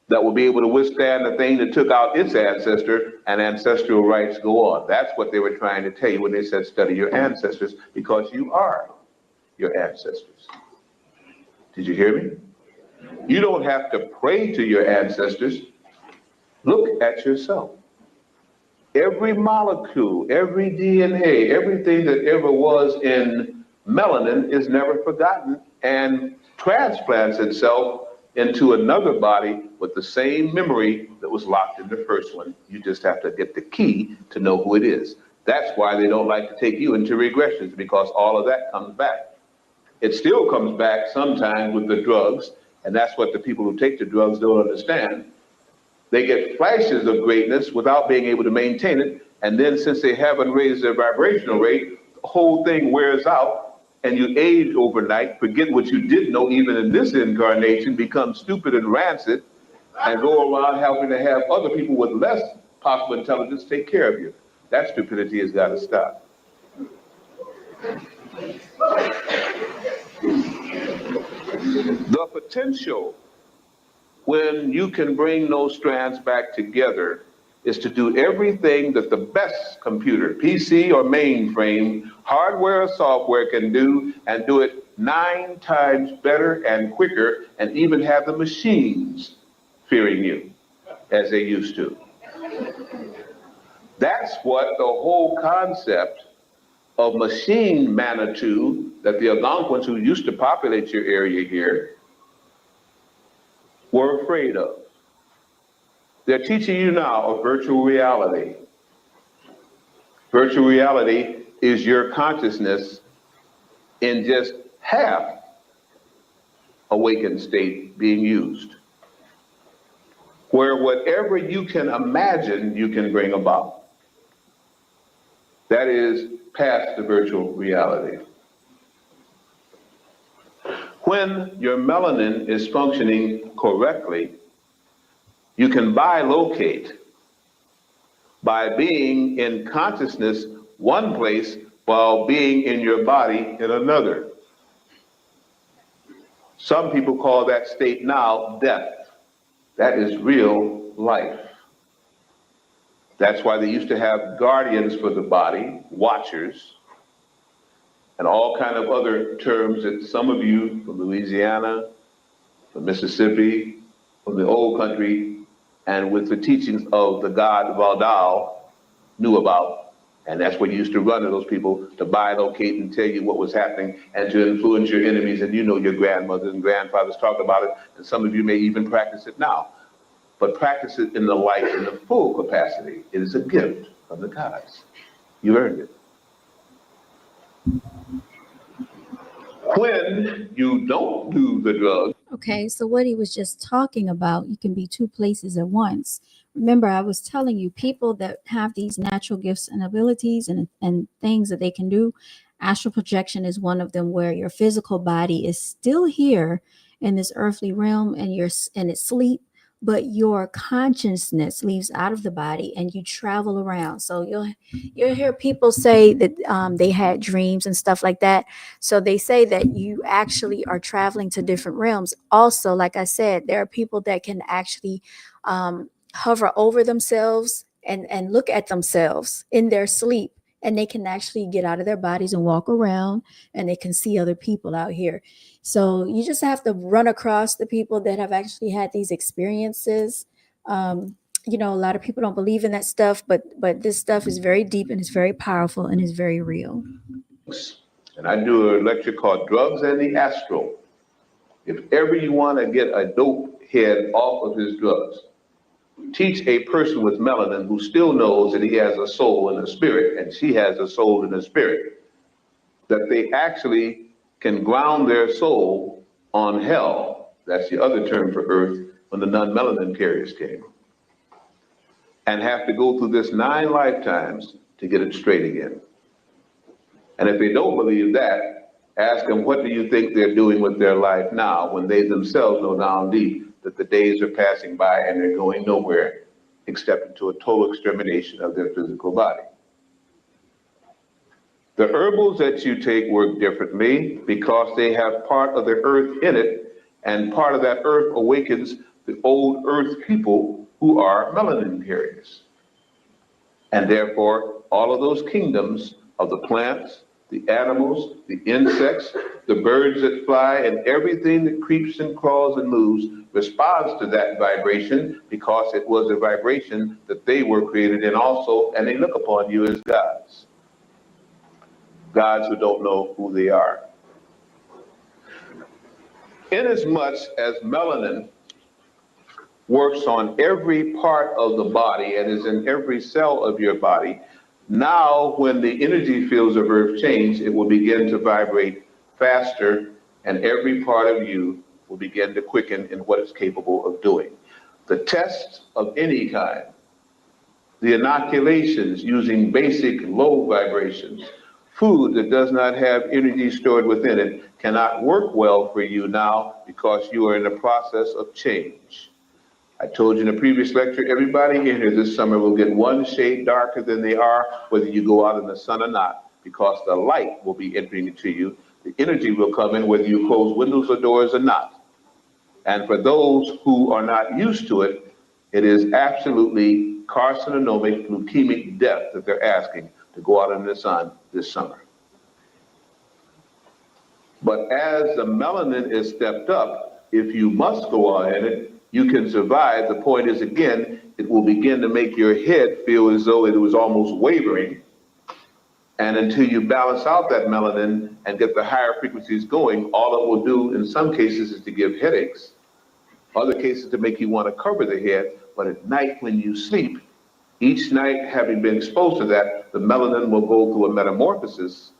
that will be able to withstand the thing that took out its ancestor, and ancestral rights go on. That's what they were trying to tell you when they said study your ancestors, because you are your ancestors. Did you hear me? You don't have to pray to your ancestors. Look at yourself. Every molecule, every DNA, everything that ever was in melanin is never forgotten and transplants itself into another body with the same memory that was locked in the first one. You just have to get the key to know who it is. That's why they don't like to take you into regressions, because all of that comes back. It still comes back sometimes with the drugs, and that's what the people who take the drugs don't understand. They get flashes of greatness without being able to maintain it, and then since they haven't raised their vibrational rate, the whole thing wears out, and you age overnight, forget what you did know even in this incarnation, become stupid and rancid, and go around having to have other people with less possible intelligence take care of you. That stupidity has got to stop. The potential, when you can bring those strands back together, is to do everything that the best computer, PC or mainframe, hardware or software can do, and do it 9 times better and quicker, and even have the machines fearing you as they used to. That's what the whole concept of machine Manitou that the Algonquins who used to populate your area here were afraid of. They're teaching you now of virtual reality. Virtual reality is your consciousness in just half awakened state being used, where whatever you can imagine, you can bring about. That is past the virtual reality. When your melanin is functioning correctly, you can bilocate by being in consciousness one place while being in your body in another. Some people call that state now death. That is real life. That's why they used to have guardians for the body, watchers, and all kind of other terms that some of you from Louisiana, from Mississippi, from the old country, and with the teachings of the god Valdal knew about. And that's what you used to run to those people, to bilocate and tell you what was happening and to influence your enemies. And you know your grandmothers and grandfathers talk about it, and some of you may even practice it now. But practice it in the light, in the full capacity. It is a gift from the gods. You earned it. When you don't do the drug. Okay, so what he was just talking about, you can be 2 places at once. Remember, I was telling you, people that have these natural gifts and abilities and things that they can do, astral projection is one of them, where your physical body is still here in this earthly realm and you're in its sleep, but your consciousness leaves out of the body and you travel around. So you'll hear people say that they had dreams and stuff like that. So they say that you actually are traveling to different realms. Also, like I said, there are people that can actually hover over themselves and look at themselves in their sleep, and they can actually get out of their bodies and walk around, and they can see other people out here. So you just have to run across the people that have actually had these experiences. You know, a lot of people don't believe in that stuff, but this stuff is very deep and it's very powerful and it's very real. And I do a lecture called Drugs and the Astral. If ever you want to get a dope head off of his drugs, teach a person with melanin who still knows that he has a soul and a spirit, and she has a soul and a spirit, that they actually can ground their soul on hell. That's the other term for earth when the non-melanin carriers came. And have to go through this 9 lifetimes to get it straight again. And if they don't believe that, ask them, what do you think they're doing with their life now, when they themselves know down deep that the days are passing by and they're going nowhere except into a total extermination of their physical body. The herbals that you take work differently because they have part of the earth in it, and part of that earth awakens the old earth people who are melanin carriers. And therefore, all of those kingdoms of the plants, the animals, the insects, the birds that fly, and everything that creeps and crawls and moves responds to that vibration because it was a vibration that they were created in also, and they look upon you as gods. Gods who don't know who they are. Inasmuch as melanin works on every part of the body and is in every cell of your body, now when the energy fields of earth change, it will begin to vibrate faster, and every part of you will begin to quicken in what it's capable of doing. The tests of any kind, the inoculations using basic low vibrations, food that does not have energy stored within it cannot work well for you now because you are in the process of change. I told you in a previous lecture, everybody in here this summer will get 1 shade darker than they are, whether you go out in the sun or not, because the light will be entering into you. The energy will come in whether you close windows or doors or not. And for those who are not used to it, it is absolutely carcinogenic, leukemic death that they're asking to go out in the sun this summer. But as the melanin is stepped up, if you must go out in it, you can survive. The point is, again, it will begin to make your head feel as though it was almost wavering. And until you balance out that melanin and get the higher frequencies going, all it will do in some cases is to give headaches, other cases to make you want to cover the head. But at night when you sleep, each night having been exposed to that, the melanin will go through a metamorphosis,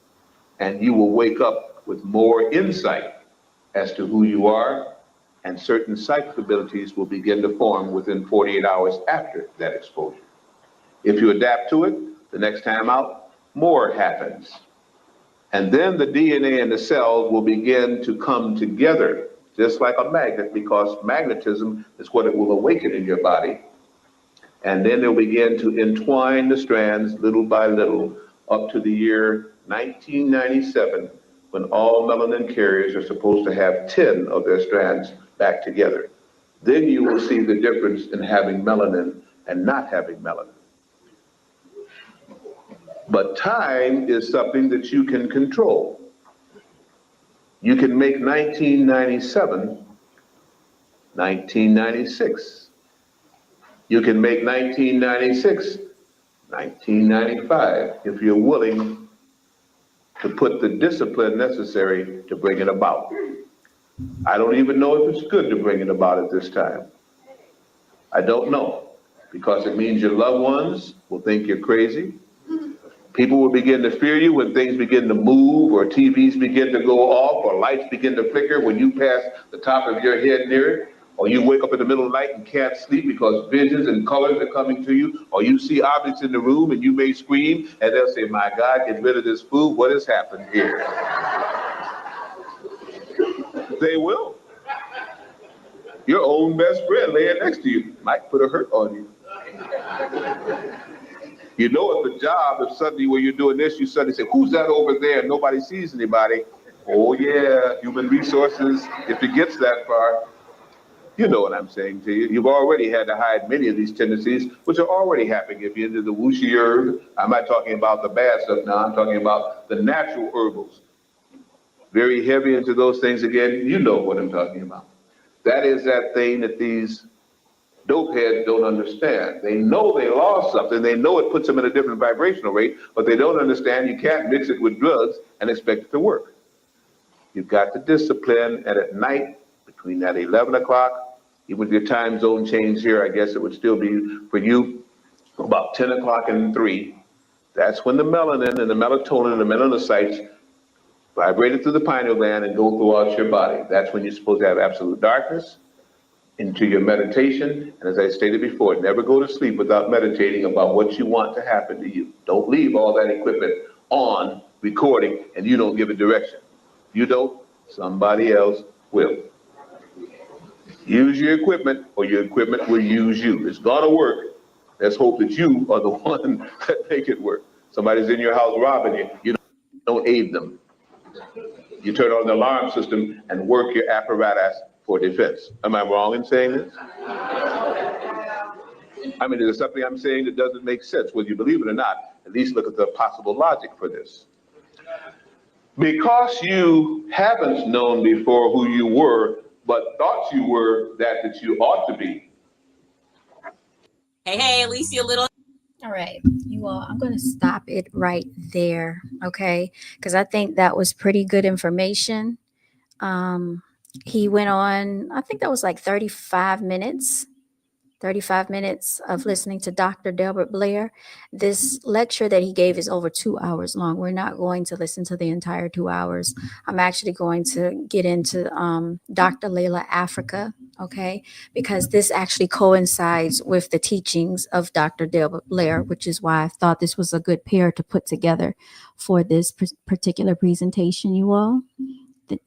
and you will wake up with more insight as to who you are, and certain psychic abilities will begin to form within 48 hours after that exposure. If you adapt to it, the next time out, more happens. And then the DNA and the cells will begin to come together, just like a magnet, because magnetism is what it will awaken in your body. And then they'll begin to entwine the strands little by little up to the year 1997, when all melanin carriers are supposed to have 10 of their strands back together. Then you will see the difference in having melanin and not having melanin. But time is something that you can control. You can make 1997, 1996. You can make 1996, 1995, if you're willing to put the discipline necessary to bring it about. I don't even know if it's good to bring it about at this time. I don't know, because it means your loved ones will think you're crazy. People will begin to fear you when things begin to move, or TVs begin to go off, or lights begin to flicker when you pass the top of your head near it, or you wake up in the middle of the night and can't sleep because visions and colors are coming to you, or you see objects in the room and you may scream, and they'll say, "My God, get rid of this food. What has happened here?" They will. Your own best friend laying next to you might put a hurt on you. You know, at the job, if suddenly when you're doing this, you suddenly say, "Who's that over there?" And nobody sees anybody. Oh yeah, human resources, if it gets that far. You know what I'm saying to you. You've already had to hide many of these tendencies, which are already happening. If you're into the wuxi herb, I'm not talking about the bad stuff now, I'm talking about the natural herbals. Very heavy into those things again, you know what I'm talking about. That is that thing that these dope heads don't understand. They know they lost something, they know it puts them in a different vibrational rate, but they don't understand you can't mix it with drugs and expect it to work. You've got the discipline, and at night, between that 11 o'clock, even with your time zone change here, I guess it would still be for you about 10 o'clock and 3. That's when the melanin and the melatonin and the melanocytes vibrate through the pineal gland and go throughout your body. That's when you're supposed to have absolute darkness into your meditation. And as I stated before, never go to sleep without meditating about what you want to happen to you. Don't leave all that equipment on recording and you don't give it direction. You don't, somebody else will. Use your equipment or your equipment will use you. It's gonna work. Let's hope that you are the one that make it work. Somebody's in your house robbing you, you don't aid them. You turn on the alarm system and work your apparatus for defense. Am I wrong in saying this? I mean, there's something I'm saying that doesn't make sense. Whether you believe it or not, at least look at the possible logic for this. Because you haven't known before who you were, but thought you were that you ought to be. Hey, Alicia Little. All right, you all, I'm going to stop it right there, okay? Because I think that was pretty good information. He went on, I think that was like 35 minutes of listening to Dr. Delbert Blair. This lecture that he gave is over 2 hours long. We're not going to listen to the entire 2 hours. I'm actually going to get into Dr. Llaila Afrika, okay? Because this actually coincides with the teachings of Dr. Delbert Blair, which is why I thought this was a good pair to put together for this particular presentation, you all.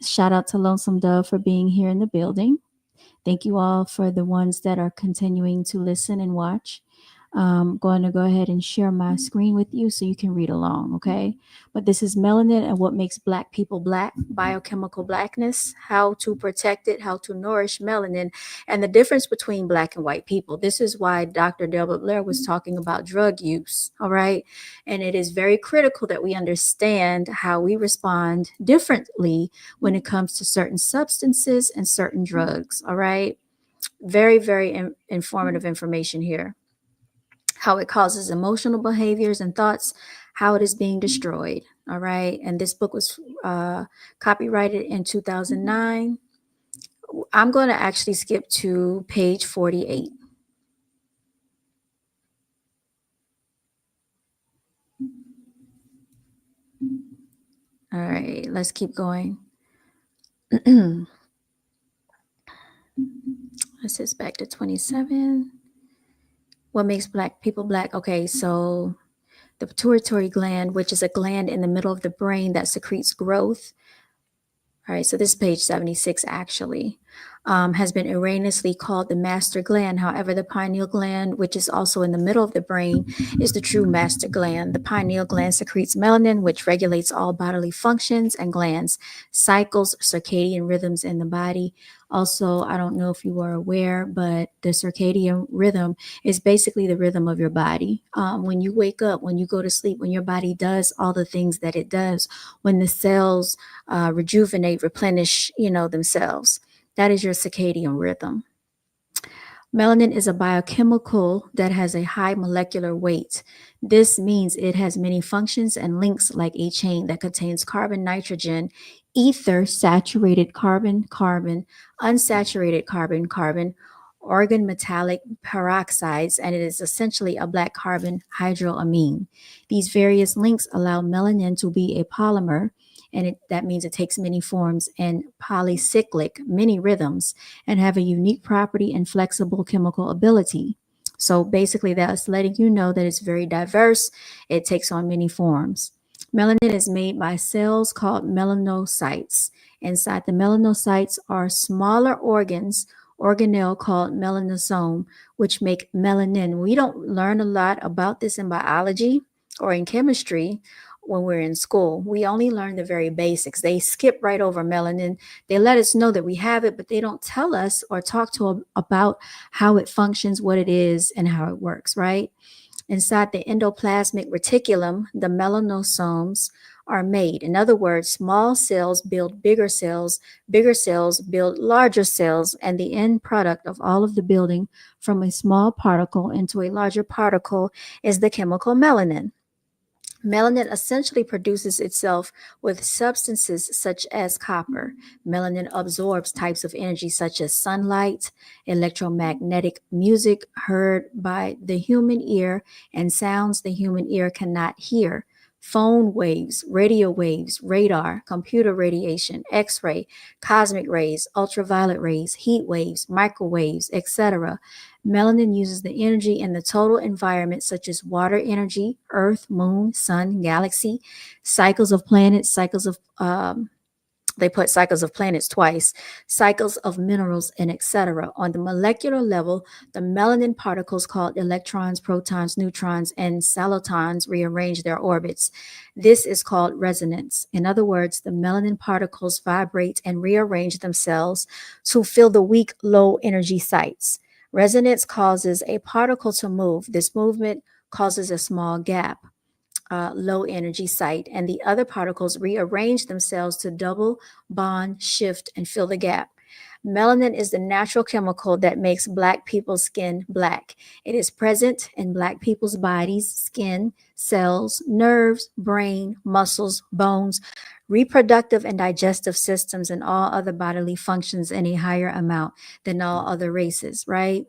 Shout out to Lonesome Dove for being here in the building. Thank you all for the ones that are continuing to listen and watch. I'm going to go ahead and share my screen with you so you can read along, okay? But this is melanin and what makes Black people Black, biochemical blackness, how to protect it, how to nourish melanin, and the difference between Black and white people. This is why Dr. Delbert Blair was talking about drug use, all right? And it is very critical that we understand how we respond differently when it comes to certain substances and certain drugs, all right? Very, very informative information here. How it causes emotional behaviors and thoughts, how it is being destroyed. All right. And this book was copyrighted in 2009. I'm going to actually skip to page 48. All right. Let's keep going. This is back to 27. What makes Black people Black? Okay. So the pituitary gland, which is a gland in the middle of the brain that secretes growth. All right, so this is page 76 actually, has been erroneously called the master gland. However, the pineal gland, which is also in the middle of the brain, is the true master gland. The pineal gland secretes melanin, which regulates all bodily functions and glands, cycles, circadian rhythms in the body. Also, I don't know if you are aware, but the circadian rhythm is basically the rhythm of your body. When you wake up, when you go to sleep, when your body does all the things that it does, when the cells rejuvenate, replenish, themselves. That is your circadian rhythm. Melanin is a biochemical that has a high molecular weight. This means it has many functions and links like a chain that contains carbon, nitrogen, ether, saturated carbon, carbon, unsaturated carbon, carbon, organ metallic peroxides, and it is essentially a black carbon hydroamine. These various links allow melanin to be a polymer, and that means it takes many forms and polycyclic, many rhythms, and have a unique property and flexible chemical ability. So basically that's letting you know that it's very diverse. It takes on many forms. Melanin is made by cells called melanocytes. Inside the melanocytes are smaller organelle called melanosome, which make melanin. We don't learn a lot about this in biology or in chemistry when we're in school. We only learn the very basics. They skip right over melanin. They let us know that we have it, but they don't tell us or talk to about how it functions, what it is, and how it works, right? Inside the endoplasmic reticulum, the melanosomes are made. In other words, small cells build bigger cells build larger cells, and the end product of all of the building from a small particle into a larger particle is the chemical melanin. Melanin essentially produces itself with substances such as copper. Melanin absorbs types of energy such as sunlight, electromagnetic music heard by the human ear, and sounds the human ear cannot hear. Phone waves, radio waves, radar, computer radiation, X ray, cosmic rays, ultraviolet rays, heat waves, microwaves, etc. Melanin uses the energy in the total environment, such as water energy, Earth, Moon, Sun, galaxy, cycles of planets, they put cycles of planets twice, cycles of minerals, and etc. On the molecular level, the melanin particles called electrons, protons, neutrons, and solitons rearrange their orbits. This is called resonance. In other words, the melanin particles vibrate and rearrange themselves to fill the weak, low energy sites. Resonance causes a particle to move. This movement causes a small gap, low energy site, and the other particles rearrange themselves to double, bond, shift, and fill the gap. Melanin is the natural chemical that makes Black people's skin black. It is present in Black people's bodies, skin, cells, nerves, brain, muscles, bones, reproductive and digestive systems, and all other bodily functions in a higher amount than all other races, right?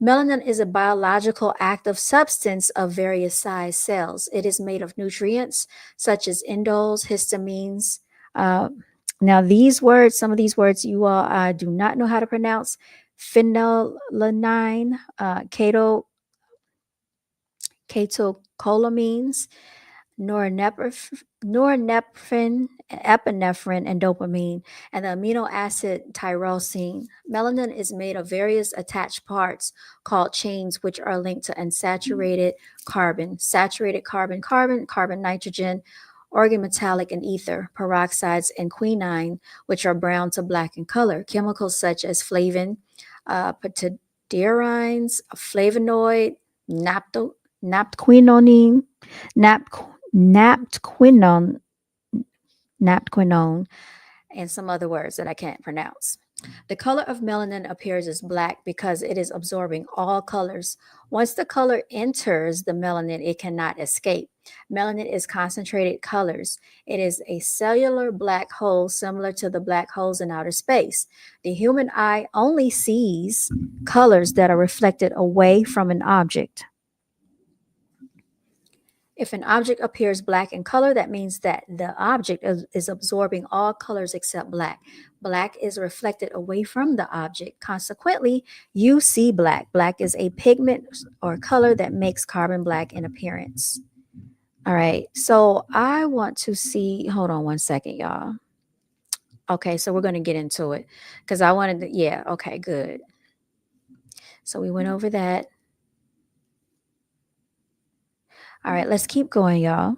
Melanin is a biological active substance of various size cells. It is made of nutrients such as indoles, histamines. Uh, Now, these words, some of these words you all do not know how to pronounce. Phenylalanine, catecholamines, norepinephrine, epinephrine, and dopamine, and the amino acid tyrosine. Melanin is made of various attached parts called chains, which are linked to unsaturated carbon, saturated carbon, carbon, nitrogen, organometallic and ether, peroxides, and quinine, which are brown to black in color. Chemicals such as flavin, ptyridines, flavonoid, naphtquinone, naphtquinone, naphtquinone, and some other words that I can't pronounce. The color of melanin appears as black because it is absorbing all colors. Once the color enters the melanin, it cannot escape. Melanin is concentrated colors. It is a cellular black hole similar to the black holes in outer space. The human eye only sees colors that are reflected away from an object. If an object appears black in color, that means that the object is absorbing all colors except black. Black is reflected away from the object. Consequently, you see black. Black is a pigment or color that makes carbon black in appearance. All right, so I want to see, hold on one second, y'all. Okay, so we're going to get into it because I wanted to, yeah, okay, good. So we went over that. All right, let's keep going, y'all.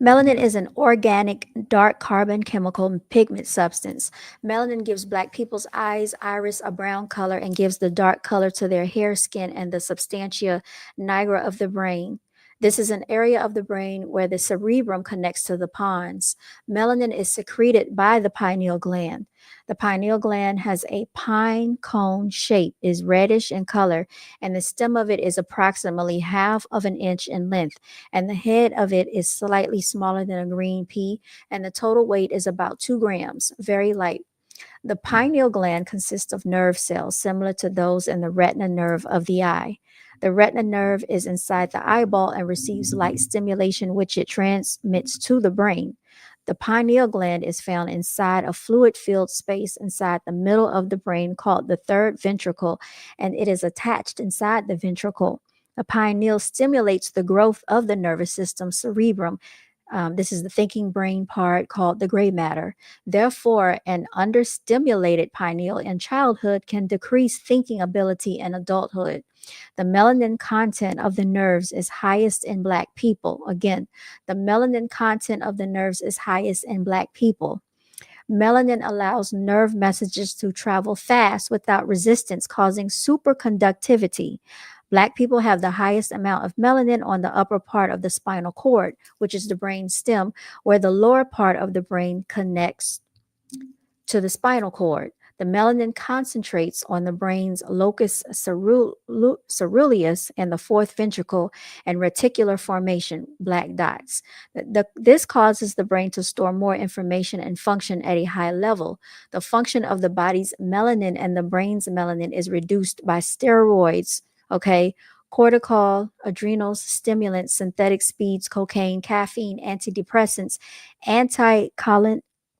Melanin is an organic, dark carbon chemical pigment substance. Melanin gives Black people's eyes, iris, a brown color and gives the dark color to their hair, skin, and the substantia nigra of the brain. This is an area of the brain where the cerebrum connects to the pons. Melanin is secreted by the pineal gland. The pineal gland has a pine cone shape, is reddish in color, and the stem of it is approximately half of an inch in length, and the head of it is slightly smaller than a green pea, and the total weight is about 2 grams, very light. The pineal gland consists of nerve cells similar to those in the retina nerve of the eye. The retina nerve is inside the eyeball and receives light stimulation, which it transmits to the brain. The pineal gland is found inside a fluid-filled space inside the middle of the brain called the third ventricle, and it is attached inside the ventricle. The pineal stimulates the growth of the nervous system cerebrum This is the thinking brain part called the gray matter. Therefore, an understimulated pineal in childhood can decrease thinking ability in adulthood. The melanin content of the nerves is highest in Black people. Again, the melanin content of the nerves is highest in Black people. Melanin allows nerve messages to travel fast without resistance, causing superconductivity. Black people have the highest amount of melanin on the upper part of the spinal cord, which is the brain stem, where the lower part of the brain connects to the spinal cord. The melanin concentrates on the brain's locus ceruleus and the fourth ventricle and reticular formation, black dots. This causes the brain to store more information and function at a high level. The function of the body's melanin and the brain's melanin is reduced by steroids, okay? Cortisol, adrenals, stimulants, synthetic speeds, cocaine, caffeine, antidepressants,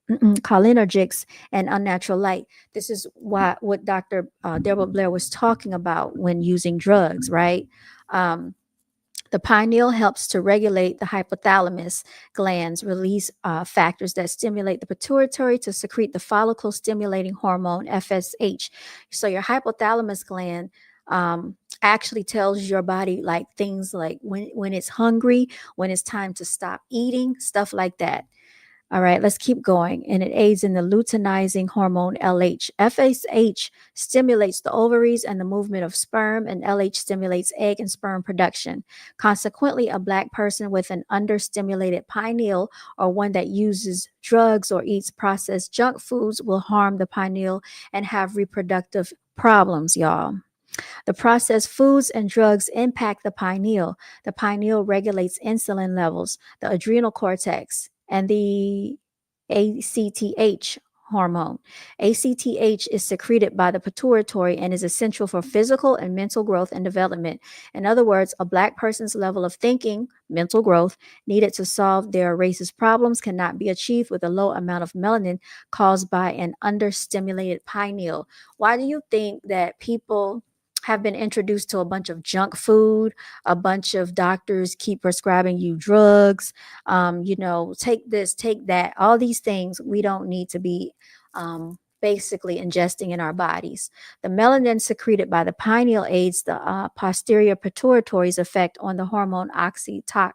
cholinergics, and unnatural light. This is what Dr. Delbert Blair was talking about when using drugs, right? The pineal helps to regulate the hypothalamus glands, release factors that stimulate the pituitary to secrete the follicle stimulating hormone, FSH. So your hypothalamus gland actually tells your body like things like when it's hungry, when it's time to stop eating, stuff like that. All right, let's keep going. And it aids in the luteinizing hormone LH. FSH stimulates the ovaries and the movement of sperm, and LH stimulates egg and sperm production. Consequently, a Black person with an understimulated pineal or one that uses drugs or eats processed junk foods will harm the pineal and have reproductive problems, y'all. The processed foods and drugs impact the pineal. The pineal regulates insulin levels, the adrenal cortex, and the ACTH hormone. ACTH is secreted by the pituitary and is essential for physical and mental growth and development. In other words, a Black person's level of thinking, mental growth, needed to solve their race's problems cannot be achieved with a low amount of melanin caused by an understimulated pineal. Why do you think that people have been introduced to a bunch of junk food? A bunch of doctors keep prescribing you drugs, take this, take that, all these things we don't need to be basically ingesting in our bodies. The melanin secreted by the pineal aids the posterior pituitary's effect on the hormone oxytocin.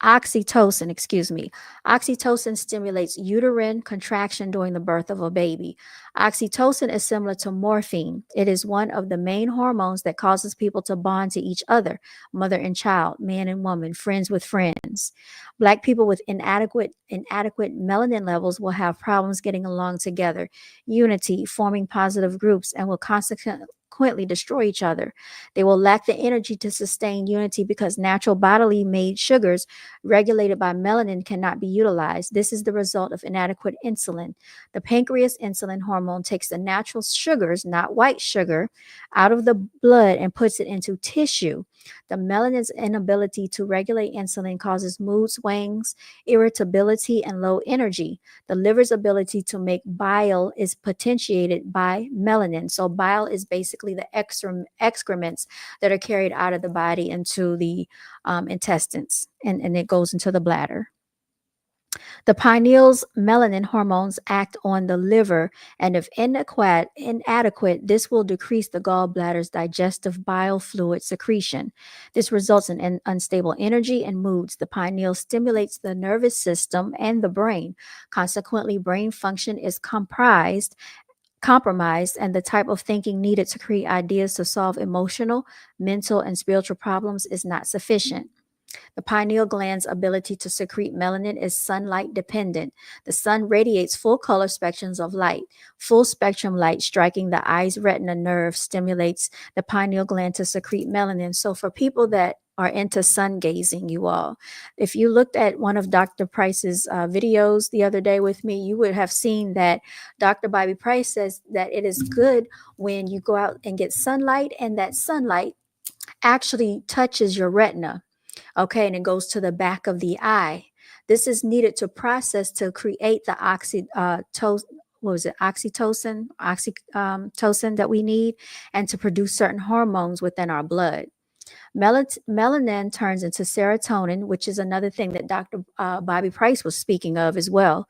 Oxytocin stimulates uterine contraction during the birth of a baby. Oxytocin is similar to morphine. It is one of the main hormones that causes people to bond to each other, mother and child, man and woman, friends with friends. Black people with inadequate melanin levels will have problems getting along together, unity, forming positive groups, and will consequently destroy each other. They will lack the energy to sustain unity because natural bodily made sugars regulated by melanin cannot be utilized. This is the result of inadequate insulin. The pancreas insulin hormone takes the natural sugars, not white sugar, out of the blood and puts it into tissue. The melanin's inability to regulate insulin causes mood swings, irritability, and low energy. The liver's ability to make bile is potentiated by melanin. So bile is basically the excrements that are carried out of the body into the intestines, and it goes into the bladder. The pineal's melanin hormones act on the liver, and if inadequate, this will decrease the gallbladder's digestive bile fluid secretion. This results in unstable energy and moods. The pineal stimulates the nervous system and the brain. Consequently, brain function is compromised, and the type of thinking needed to create ideas to solve emotional, mental, and spiritual problems is not sufficient. The pineal gland's ability to secrete melanin is sunlight dependent. The sun radiates full color spectrums of light. Full spectrum light striking the eye's retina nerve stimulates the pineal gland to secrete melanin. So for people that are into sun gazing, you all, if you looked at one of Dr. Price's videos the other day with me, you would have seen that Dr. Bobby Price says that it is good when you go out and get sunlight, and that sunlight actually touches your retina. Okay, and it goes to the back of the eye. This is needed to process to create the oxytocin that we need, and to produce certain hormones within our blood. Melanin turns into serotonin, which is another thing that Dr. Bobby Price was speaking of as well.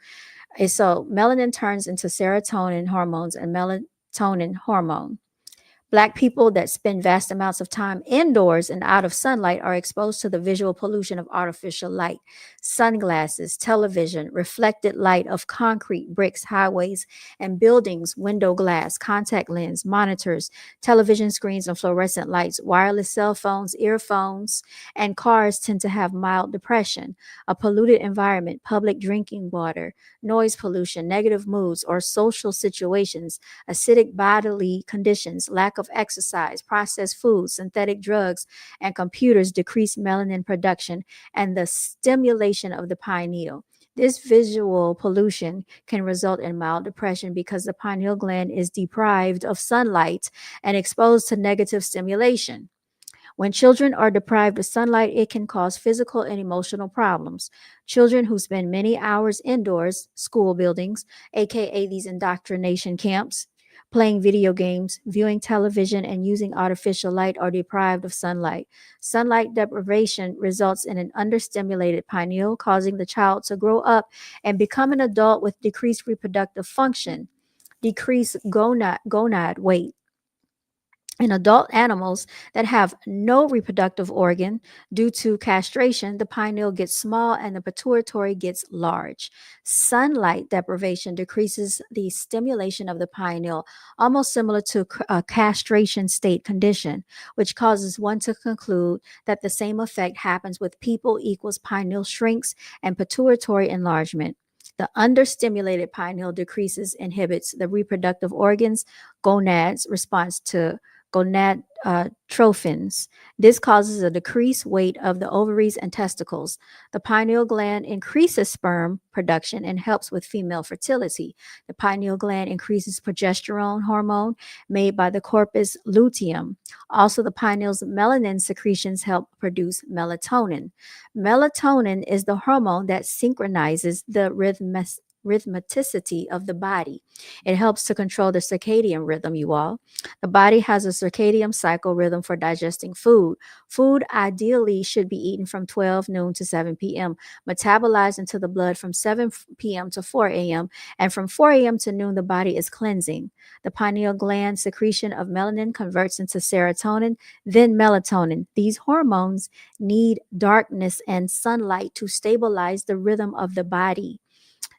And so melanin turns into serotonin hormones and melatonin hormone. Black people that spend vast amounts of time indoors and out of sunlight are exposed to the visual pollution of artificial light, sunglasses, television, reflected light of concrete, bricks, highways, and buildings, window glass, contact lens, monitors, television screens, and fluorescent lights. Wireless cell phones, earphones, and cars tend to have mild depression. A polluted environment, public drinking water, noise pollution, negative moods, or social situations, acidic bodily conditions, lack of exercise, processed foods, synthetic drugs, and computers decrease melanin production and the stimulation of the pineal. This visual pollution can result in mild depression because the pineal gland is deprived of sunlight and exposed to negative stimulation. When children are deprived of sunlight, it can cause physical and emotional problems. Children who spend many hours indoors, school buildings, aka these indoctrination camps, playing video games, viewing television, and using artificial light are deprived of sunlight. Sunlight deprivation results in an understimulated pineal, causing the child to grow up and become an adult with decreased reproductive function, decreased gonad weight. In adult animals that have no reproductive organ due to castration, the pineal gets small and the pituitary gets large. Sunlight deprivation decreases the stimulation of the pineal, almost similar to a castration state condition, which causes one to conclude that the same effect happens with people equals pineal shrinks and pituitary enlargement. The understimulated pineal inhibits the reproductive organs, gonads response to gonadotropins. This causes a decreased weight of the ovaries and testicles. The pineal gland increases sperm production and helps with female fertility. The pineal gland increases progesterone hormone made by the corpus luteum. Also, the pineal's melanin secretions help produce melatonin. Melatonin is the hormone that synchronizes the rhythmicity of the body. It helps to control the circadian rhythm, you all. The body has a circadian cycle rhythm for digesting food. Food ideally should be eaten from 12 noon to 7 p.m., metabolized into the blood from 7 p.m. to 4 a.m., and from 4 a.m. to noon, the body is cleansing. The pineal gland secretion of melanin converts into serotonin, then melatonin. These hormones need darkness and sunlight to stabilize the rhythm of the body.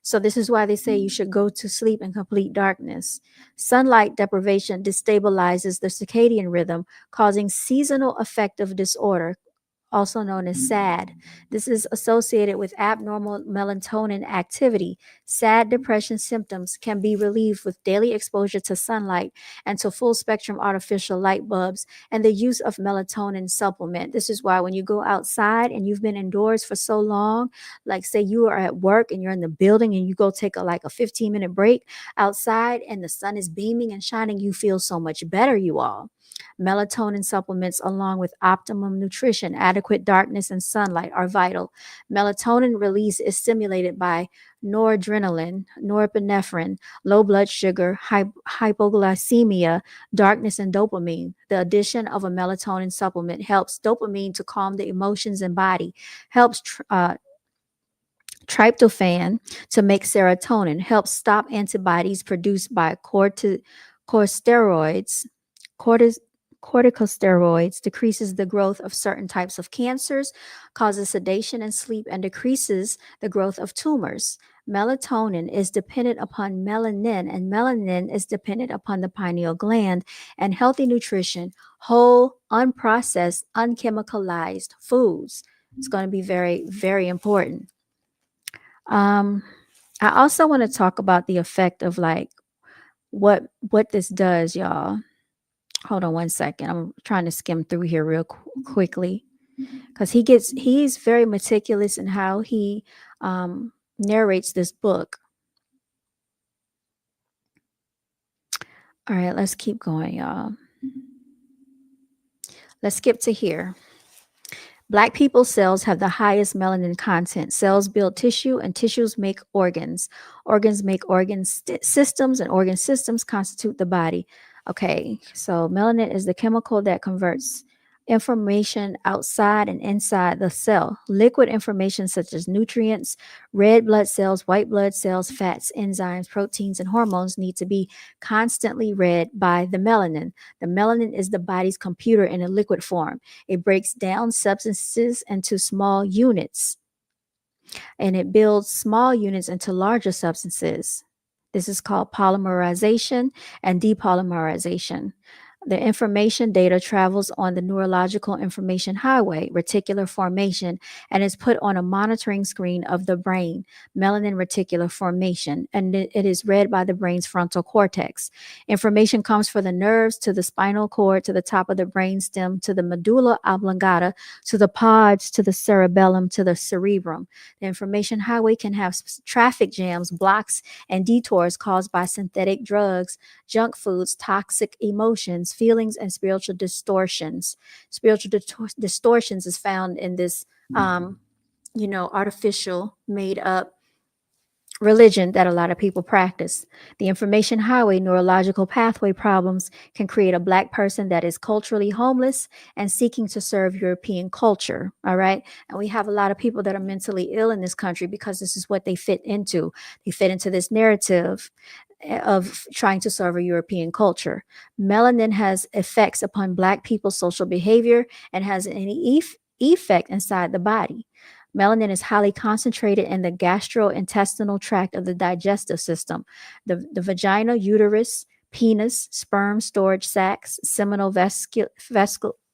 So this is why they say you should go to sleep in complete darkness. Sunlight deprivation destabilizes the circadian rhythm, causing seasonal affective disorder, also known as SAD. This is associated with abnormal melatonin activity. SAD depression symptoms can be relieved with daily exposure to sunlight and to full spectrum artificial light bulbs and the use of melatonin supplement. This is why when you go outside and you've been indoors for so long, like say you are at work and you're in the building and you go take a 15-minute break outside and the sun is beaming and shining, you feel so much better, you all. Melatonin supplements, along with optimum nutrition, adequate darkness, and sunlight, are vital. Melatonin release is stimulated by noradrenaline, norepinephrine, low blood sugar, hypoglycemia, darkness, and dopamine. The addition of a melatonin supplement helps dopamine to calm the emotions and body, helps tryptophan to make serotonin, helps stop antibodies produced by corticosteroids, corticosteroids, decreases the growth of certain types of cancers, causes sedation and sleep, and decreases the growth of tumors. Melatonin is dependent upon melanin, and melanin is dependent upon the pineal gland and healthy nutrition, whole, unprocessed, unchemicalized foods. It's going to be very, very important. I also want to talk about the effect of what this does, y'all. Hold on one second. I'm trying to skim through here real quickly because he's very meticulous in how he narrates this book. All right, let's keep going, y'all. Let's skip to here. Black people's cells have the highest melanin content. Cells build tissue and tissues make organs. Organs make systems and organ systems constitute the body. Okay, so melanin is the chemical that converts information outside and inside the cell. Liquid information such as nutrients, red blood cells, white blood cells, fats, enzymes, proteins, and hormones need to be constantly read by the melanin. The melanin is the body's computer in a liquid form. It breaks down substances into small units and it builds small units into larger substances. This is called polymerization and depolymerization. The information data travels on the neurological information highway, reticular formation, and is put on a monitoring screen of the brain, melanin reticular formation, and it is read by the brain's frontal cortex. Information comes from the nerves to the spinal cord, to the top of the brain stem, to the medulla oblongata, to the pods, to the cerebellum, to the cerebrum. The information highway can have traffic jams, blocks, and detours caused by synthetic drugs, junk foods, toxic emotions, feelings, and spiritual distortions. Distortions is found in this, artificial, made up religion that a lot of people practice. The information highway neurological pathway problems can create a Black person that is culturally homeless and seeking to serve European culture. All right. And we have a lot of people that are mentally ill in this country because this is what they fit into. They fit into this narrative of trying to serve a European culture. Melanin has effects upon Black people's social behavior and has an effect inside the body. Melanin is highly concentrated in the gastrointestinal tract of the digestive system, the vagina, uterus, penis, sperm storage sacs, seminal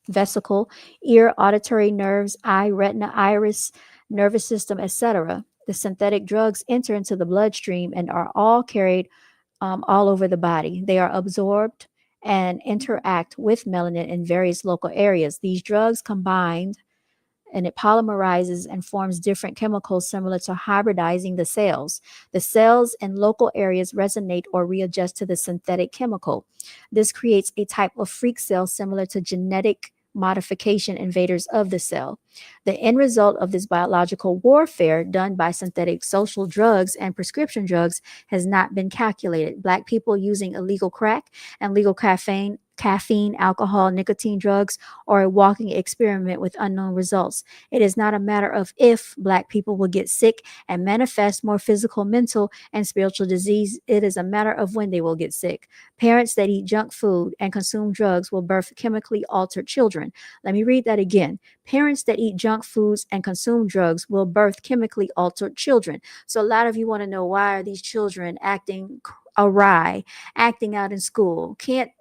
vesicle, ear, auditory nerves, eye, retina, iris, nervous system, etc. The synthetic drugs enter into the bloodstream and are all carried all over the body. They are absorbed and interact with melanin in various local areas. These drugs combined and it polymerizes and forms different chemicals similar to hybridizing the cells. The cells in local areas resonate or readjust to the synthetic chemical. This creates a type of freak cell similar to genetic modification invaders of the cell. The end result of this biological warfare done by synthetic social drugs and prescription drugs has not been calculated. Black people using illegal crack and legal caffeine, alcohol, nicotine drugs, or a walking experiment with unknown results. It is not a matter of if Black people will get sick and manifest more physical, mental, and spiritual disease. It is a matter of when they will get sick. Parents that eat junk food and consume drugs will birth chemically altered children. Let me read that again. Parents that eat junk foods and consume drugs will birth chemically altered children. So a lot of you want to know, why are these children acting awry, acting out in school, can't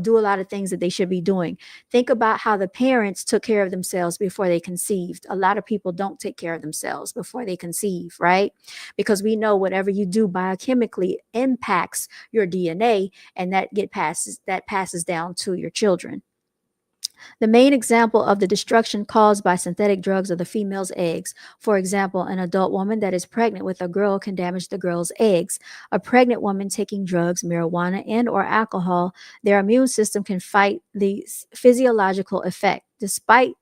do a lot of things that they should be doing. Think about how the parents took care of themselves before they conceived. A lot of people don't take care of themselves before they conceive, right? Because we know whatever you do biochemically impacts your DNA, and that passes down to your children. The main example of the destruction caused by synthetic drugs are the female's eggs. For example, an adult woman that is pregnant with a girl can damage the girl's eggs. A pregnant woman taking drugs, marijuana, and or alcohol, their immune system can fight the physiological effect. Despite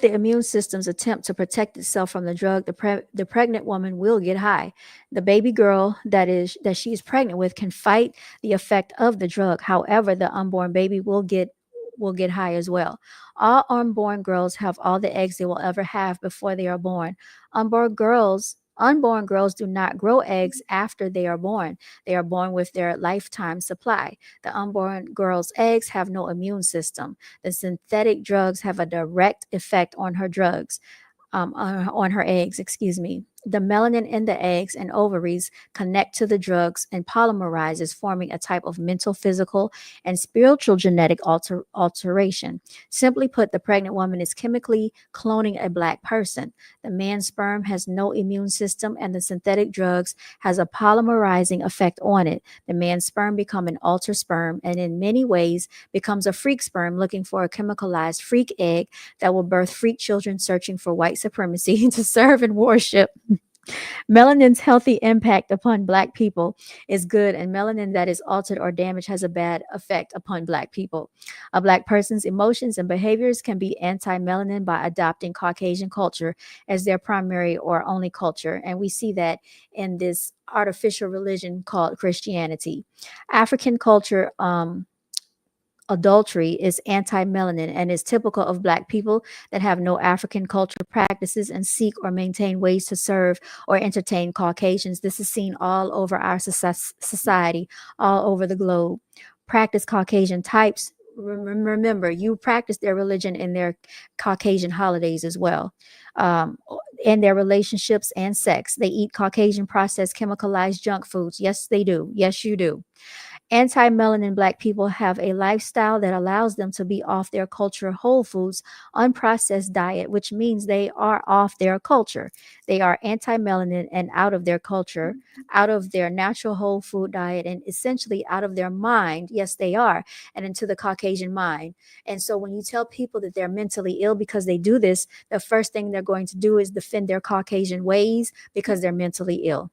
the immune system's attempt to protect itself from the drug, the pregnant woman will get high. The baby girl that she is pregnant with can fight the effect of the drug. However, the unborn baby will get high as well. All unborn girls have all the eggs they will ever have before they are born. Unborn girls do not grow eggs after they are born. They are born with their lifetime supply. The unborn girl's eggs have no immune system. The synthetic drugs have a direct effect on her on her eggs, excuse me. The melanin in the eggs and ovaries connect to the drugs and polymerizes, forming a type of mental, physical, and spiritual genetic alteration. Simply put, the pregnant woman is chemically cloning a Black person. The man's sperm has no immune system, and the synthetic drugs has a polymerizing effect on it. The man's sperm becomes an altered sperm, and in many ways becomes a freak sperm looking for a chemicalized freak egg that will birth freak children searching for white supremacy to serve and worship. Melanin's healthy impact upon Black people is good, and melanin that is altered or damaged has a bad effect upon Black people. A Black person's emotions and behaviors can be anti melanin by adopting Caucasian culture as their primary or only culture. And we see that in this artificial religion called Christianity. African culture, adultery is anti-melanin and is typical of Black people that have no African culture practices and seek or maintain ways to serve or entertain Caucasians. This is seen all over our society, all over the globe. Practice Caucasian types. Remember, you practice their religion in their Caucasian holidays as well. Um, in their relationships and sex, they eat Caucasian processed chemicalized junk foods. Yes, they do. Yes, you do. Anti-melanin Black people have a lifestyle that allows them to be off their culture whole foods, unprocessed diet, which means they are off their culture. They are anti-melanin and out of their culture, out of their natural whole food diet, and essentially out of their mind. Yes, they are, and into the Caucasian mind. And so when you tell people that they're mentally ill because they do this, the first thing they're going to do is defend their Caucasian ways because they're mentally ill.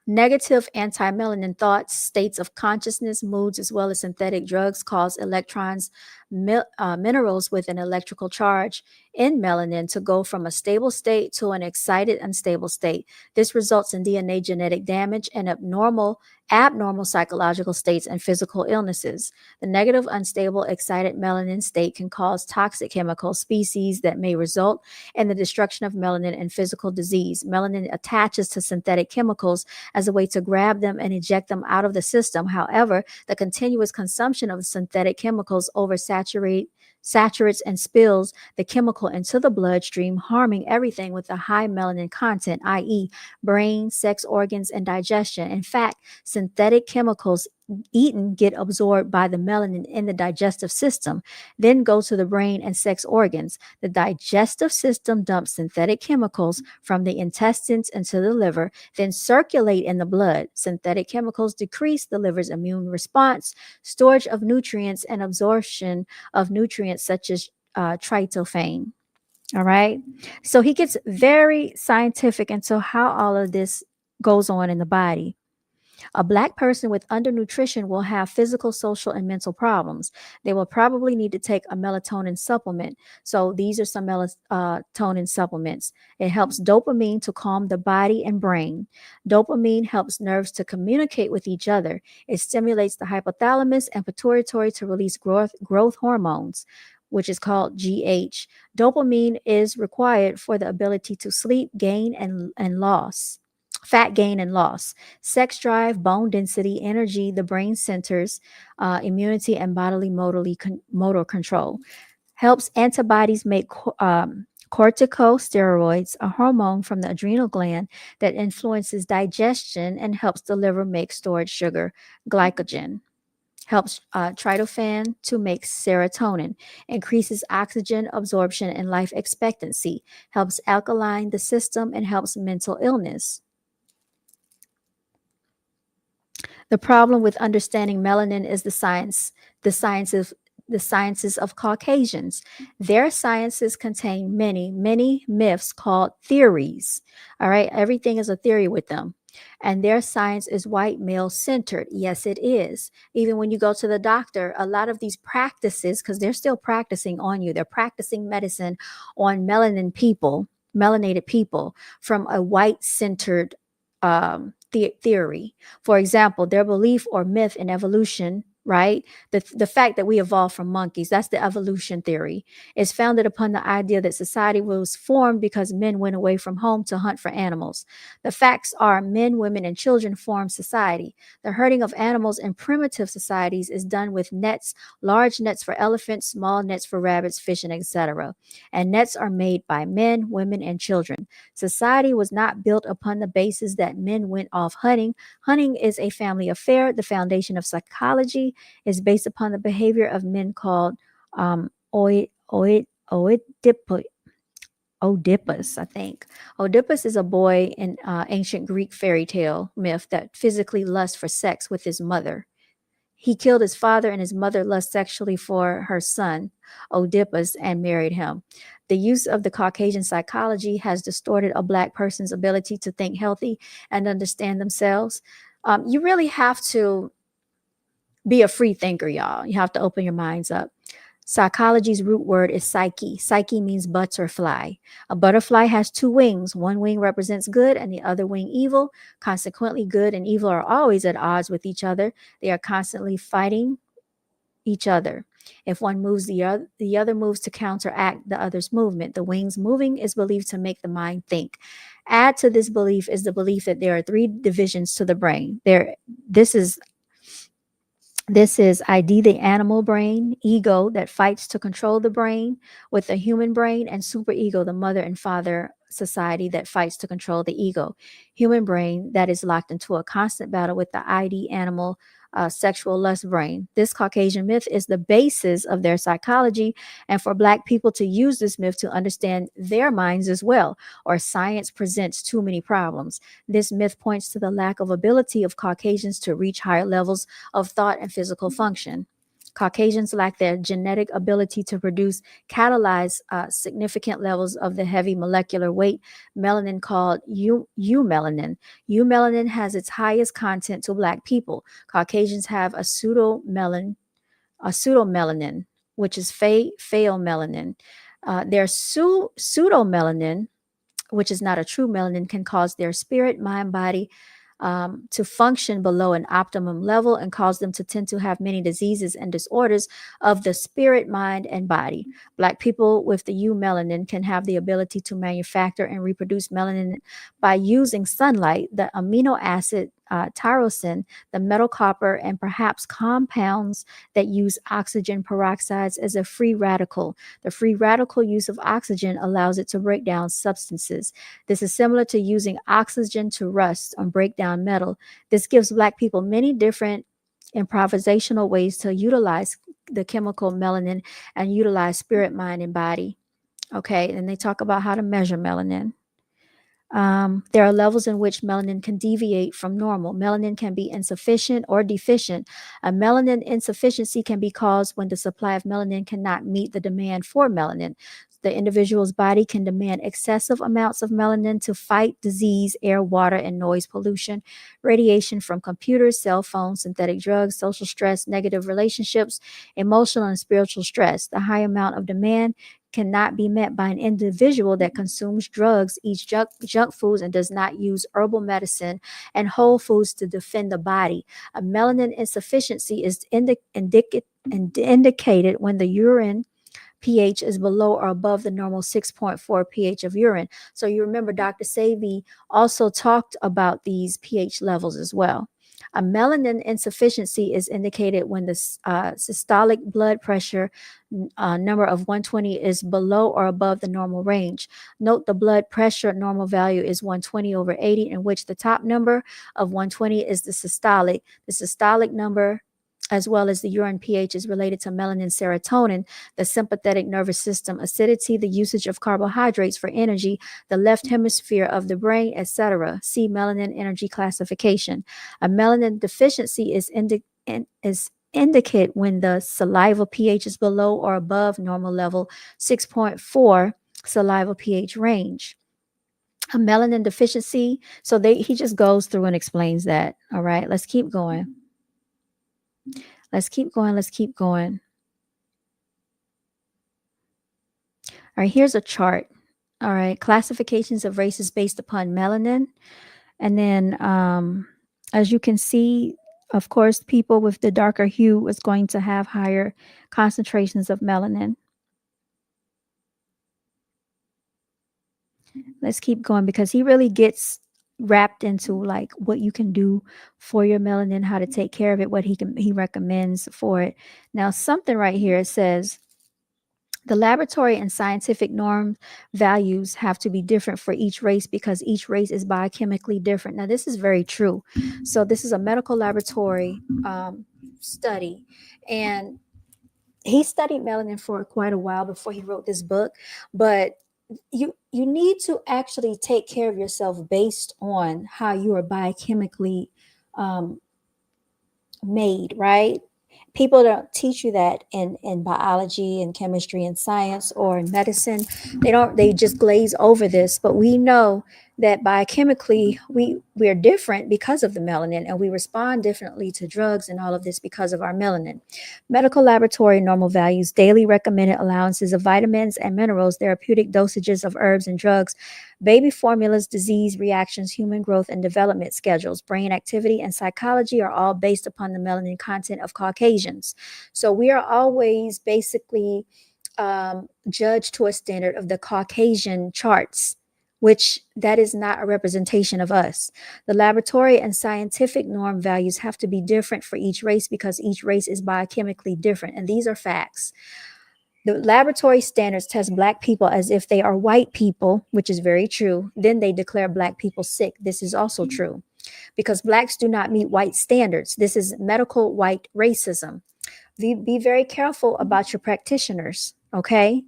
Negative anti-melanin thoughts, states of consciousness, moods, as well as synthetic drugs cause electrons, minerals with an electrical charge in melanin to go from a stable state to an excited, unstable state. This results in DNA genetic damage and abnormal psychological states and physical illnesses. The negative, unstable, excited melanin state can cause toxic chemical species that may result in the destruction of melanin and physical disease. Melanin attaches to synthetic chemicals as a way to grab them and eject them out of the system. However, the continuous consumption of synthetic chemicals saturates and spills the chemical into the bloodstream, harming everything with a high melanin content, i.e., brain, sex organs, and digestion. In fact, synthetic chemicals eaten get absorbed by the melanin in the digestive system, then go to the brain and sex organs. The digestive system dumps synthetic chemicals from the intestines into the liver, then circulate in the blood. Synthetic chemicals decrease the liver's immune response, storage of nutrients, and absorption of nutrients such as tryptophan. All right. So he gets very scientific into how all of this goes on in the body. A Black person with undernutrition will have physical, social, and mental problems. They will probably need to take a melatonin supplement. So these are some melatonin supplements. It helps dopamine to calm the body and brain. Dopamine helps nerves to communicate with each other. It stimulates the hypothalamus and pituitary to release growth hormones, which is called GH. Dopamine is required for the ability to sleep, fat gain and loss, sex drive, bone density, energy, the brain centers, immunity, and bodily motor control. Helps antibodies make corticosteroids, a hormone from the adrenal gland that influences digestion and helps the liver make stored sugar, glycogen. Helps tryptophan to make serotonin, increases oxygen absorption and life expectancy, helps alkaline the system, and helps mental illness. The problem with understanding melanin is the sciences of Caucasians. Their sciences contain many myths called theories. All right, everything is a theory with them. And their science is white male centered. Yes, it is. Even when you go to the doctor, a lot of these practices, because they're still practicing on you, they're practicing medicine on melanated people from a white centered theory. For example, their belief or myth in evolution, right? The fact that we evolved from monkeys, that's the evolution theory, is founded upon the idea that society was formed because men went away from home to hunt for animals. The facts are men, women, and children form society. The herding of animals in primitive societies is done with nets, large nets for elephants, small nets for rabbits, fish, and etc. And nets are made by men, women, and children. Society was not built upon the basis that men went off hunting. Hunting is a family affair. The foundation of psychology is based upon the behavior of men called Oedipus, I think. Oedipus is a boy in ancient Greek fairy tale myth that physically lusts for sex with his mother. He killed his father and his mother lust sexually for her son, Oedipus, and married him. The use of the Caucasian psychology has distorted a Black person's ability to think healthy and understand themselves. You really have to be a free thinker, y'all. You have to open your minds up. Psychology's root word is psyche. Psyche means butterfly. A butterfly has two wings. One wing represents good and the other wing evil. Consequently, good and evil are always at odds with each other. They are constantly fighting each other. If one moves, the other moves to counteract the other's movement. The wings moving is believed to make the mind think. Add to this belief is the belief that there are three divisions to the brain. This is ID, the animal brain, ego that fights to control the brain with the human brain, and superego, the mother and father society that fights to control the ego. Human brain that is locked into a constant battle with the ID, animal, sexual lust brain. This Caucasian myth is the basis of their psychology, and for Black people to use this myth to understand their minds as well, or science presents too many problems. This myth points to the lack of ability of Caucasians to reach higher levels of thought and physical function. Caucasians lack their genetic ability to catalyze significant levels of the heavy molecular weight melanin called eumelanin. Eumelanin has its highest content to Black people. Caucasians have a pseudomelanin, which is pheomelanin. Their pseudomelanin, which is not a true melanin, can cause their spirit, mind, body to function below an optimum level and cause them to tend to have many diseases and disorders of the spirit, mind, and body. Black people with the eumelanin can have the ability to manufacture and reproduce melanin by using sunlight, the amino acid tyrosine, the metal copper, and perhaps compounds that use oxygen peroxides as a free radical. The free radical use of oxygen allows it to break down substances. This is similar to using oxygen to rust or break down metal. This gives Black people many different improvisational ways to utilize the chemical melanin and utilize spirit, mind, and body. Okay, and they talk about how to measure melanin. There are levels in which melanin can deviate from normal. Melanin can be insufficient or deficient. A melanin insufficiency can be caused when the supply of melanin cannot meet the demand for melanin. The individual's body can demand excessive amounts of melanin to fight disease, air, water, and noise pollution, radiation from computers, cell phones, synthetic drugs, social stress, negative relationships, emotional and spiritual stress. The high amount of demand cannot be met by an individual that consumes drugs, eats junk foods, and does not use herbal medicine and whole foods to defend the body. A melanin insufficiency is indicated when the urine pH is below or above the normal 6.4 pH of urine. So you remember Dr. Savy also talked about these pH levels as well. A melanin insufficiency is indicated when the systolic blood pressure number of 120 is below or above the normal range. Note the blood pressure normal value is 120/80, in which the top number of 120 is the systolic. The systolic number, as well as the urine pH, is related to melanin, serotonin, the sympathetic nervous system, acidity, the usage of carbohydrates for energy, the left hemisphere of the brain, etc. See melanin energy classification. A melanin deficiency is indicate when the saliva pH is below or above normal level 6.4 saliva pH range. A melanin deficiency, so he just goes through and explains that. All right, let's keep going. Let's keep going. Let's keep going. All right, here's a chart. All right, classifications of races based upon melanin. And then, as you can see, of course, people with the darker hue is going to have higher concentrations of melanin. Let's keep going because he really gets wrapped into like what you can do for your melanin, how to take care of it, what he recommends for it. Now, something right here, it says the laboratory and scientific norm values have to be different for each race because each race is biochemically different. Now, this is very true. So this is a medical laboratory study, and he studied melanin for quite a while before he wrote this book. But you need to actually take care of yourself based on how you are biochemically made, right? People don't teach you that in biology and chemistry and science or in medicine. They just glaze over this, but we know that biochemically we're different because of the melanin, and we respond differently to drugs and all of this because of our melanin. Medical laboratory normal values, daily recommended allowances of vitamins and minerals, therapeutic dosages of herbs and drugs, baby formulas, disease reactions, human growth and development schedules, brain activity, and psychology are all based upon the melanin content of Caucasians. So we are always basically judged to a standard of the Caucasian charts, which that is not a representation of us. The laboratory and scientific norm values have to be different for each race because each race is biochemically different. And these are facts. The laboratory standards test Black people as if they are white people, which is very true. Then they declare Black people sick. This is also true because Blacks do not meet white standards. This is medical white racism. Be very careful about your practitioners, okay?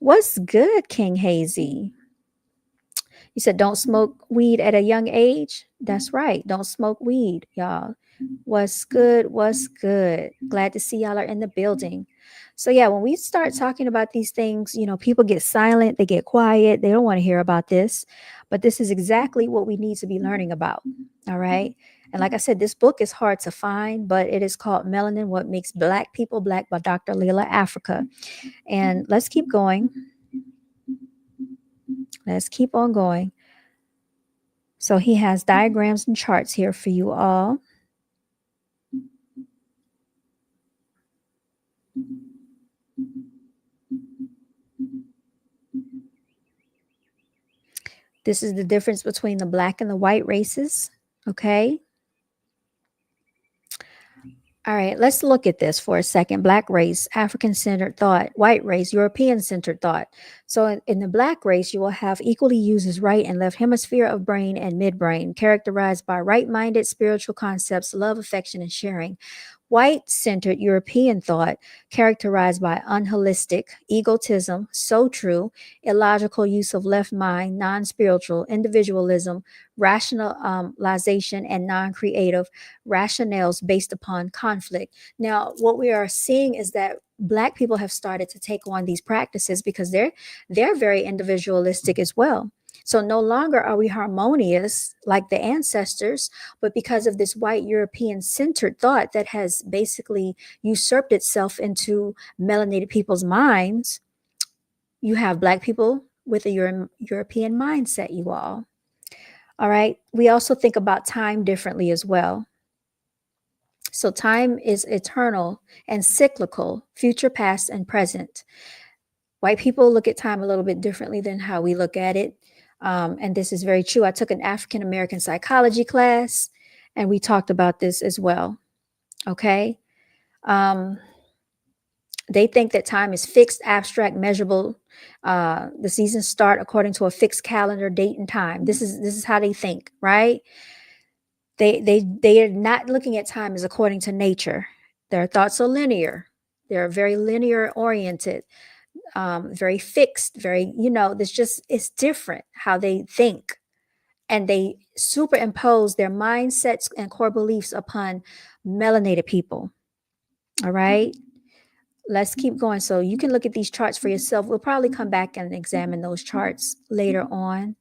What's good, King Hazy? You said don't smoke weed at a young age. That's right. Don't smoke weed, y'all. What's good? What's good? Glad to see y'all are in the building. So yeah, when we start talking about these things, people get silent, they get quiet, they don't want to hear about this. But this is exactly what we need to be learning about. All right. And like I said, this book is hard to find, but it is called Melanin, What Makes Black People Black by Dr. Llaila Afrika. And let's keep going. Let's keep on going. So he has diagrams and charts here for you all. This is the difference between the Black and the white races. Okay. All right, let's look at this for a second. Black race, African-centered thought. White race, European-centered thought. So in the Black race, you will have equally used as right and left hemisphere of brain and midbrain, characterized by right-minded spiritual concepts, love, affection, and sharing. White-centered European thought, characterized by unholistic, egotism, so true, illogical use of left mind, non-spiritual, individualism, rationalization, and non-creative rationales based upon conflict. Now, what we are seeing is that Black people have started to take on these practices because they're very individualistic as well. So no longer are we harmonious like the ancestors, but because of this white European-centered thought that has basically usurped itself into melanated people's minds, you have Black people with a European mindset, you all. All right. We also think about time differently as well. So time is eternal and cyclical, future, past, and present. White people look at time a little bit differently than how we look at it. And this is very true. I took an African American psychology class, and we talked about this as well. Okay. They think that time is fixed, abstract, measurable. The seasons start according to a fixed calendar, date, and time. This is how they think, right? They are not looking at time as according to nature. Their thoughts are linear. They're very linear oriented, very fixed, very, it's different how they think. And they superimpose their mindsets and core beliefs upon melanated people. All right. Let's keep going. So you can look at these charts for yourself. We'll probably come back and examine those charts later on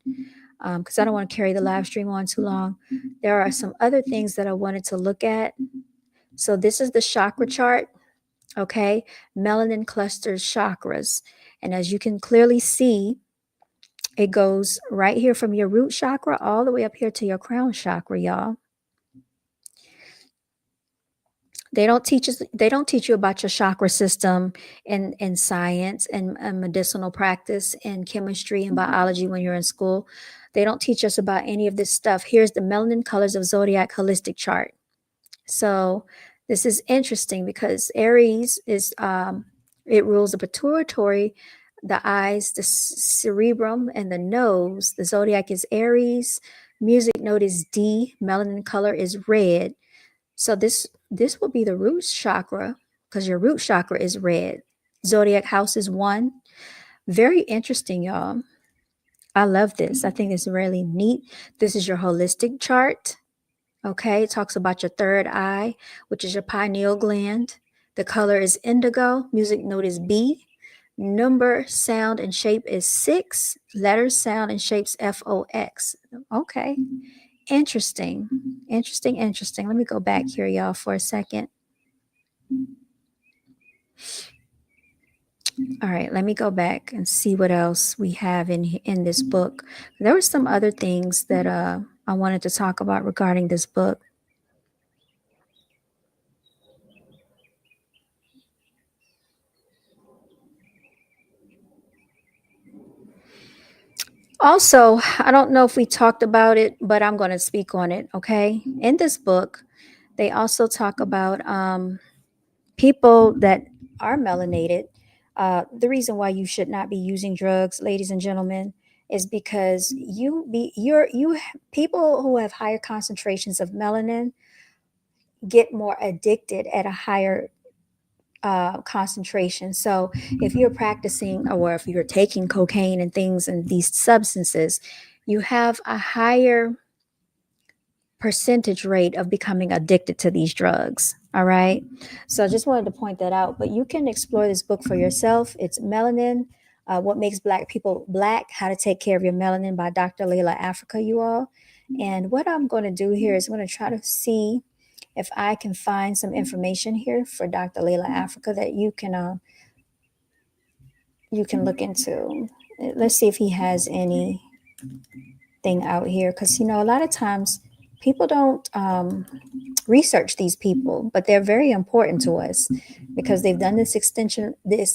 because I don't want to carry the live stream on too long. There are some other things that I wanted to look at. So this is the chakra chart. Okay. Melanin clusters chakras. And as you can clearly see, it goes right here from your root chakra all the way up here to your crown chakra, y'all. They don't teach you about your chakra system in science and medicinal practice and chemistry and biology when you're in school. They don't teach us about any of this stuff. Here's the melanin colors of zodiac holistic chart. So this is interesting because Aries is it rules the pituitary, the eyes, the cerebrum, and the nose. The zodiac is Aries. Music note is D. Melanin color is red. So this will be the root chakra because your root chakra is red. Zodiac house is 1. Very interesting, y'all. I love this. I think it's really neat. This is your holistic chart. Okay, it talks about your third eye, which is your pineal gland. The color is indigo. Music note is B. Number, sound, and shape is 6. Letters, sound, and shapes FOX. Okay, interesting. Interesting, interesting. Let me go back here, y'all, for a second. All right, let me go back and see what else we have in this book. There were some other things that I wanted to talk about regarding this book. Also, I don't know if we talked about it, but I'm going to speak on it. Okay, in this book, they also talk about people that are melanated. The reason why you should not be using drugs, ladies and gentlemen, is because you people who have higher concentrations of melanin get more addicted at a higher concentration. So if you're practicing or if you're taking cocaine and things and these substances, you have a higher percentage rate of becoming addicted to these drugs. All right. So I just wanted to point that out. But you can explore this book for yourself. It's Melanin, What Makes Black People Black, How to Take Care of Your Melanin by Dr. Llaila Afrika, you all. And what I'm going to do here is I'm going to try to see if I can find some information here for Dr. Llaila Afrika that you can look into. Let's see if he has anything out here, because a lot of times people don't research these people, but they're very important to us because they've done this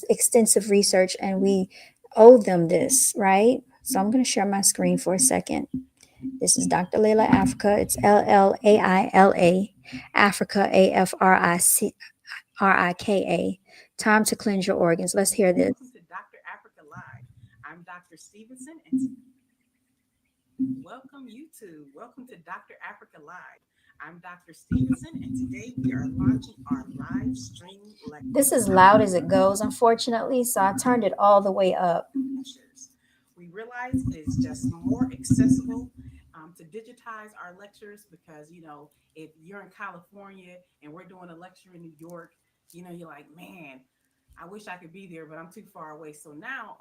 extensive research, and we owe them this, right? So I'm going to share my screen for a second. This is Dr. Llaila Afrika. It's Llaila Afrika, Afrika. Time to cleanse your organs. Let's hear this. Welcome to Dr. Afrika Live. I'm Dr. Stevenson, and welcome YouTube. Welcome to Dr. Afrika Live. I'm Dr. Stevenson, and today we are launching our live stream lecture. This is loud as it goes, unfortunately, so I turned it all the way up. We realize it's just more accessible to digitize our lectures because, if you're in California and we're doing a lecture in New York, you're like, man, I wish I could be there, but I'm too far away. So now,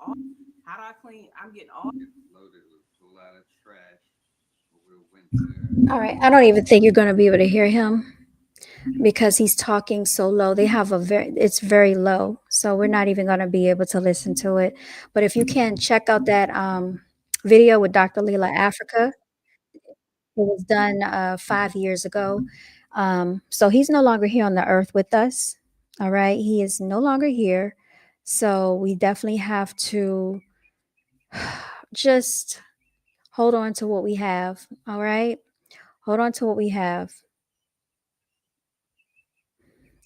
how do I clean? I'm getting all loaded with a lot of trash. All right, I don't even think you're going to be able to hear him because he's talking so low. They have it's very low, so we're not even going to be able to listen to it. But if you can check out that video with Dr. Llaila Afrika, it was done 5 years ago. So he's no longer here on the earth with us. All right, he is no longer here. So we definitely have to just hold on to what we have. All right, hold on to what we have.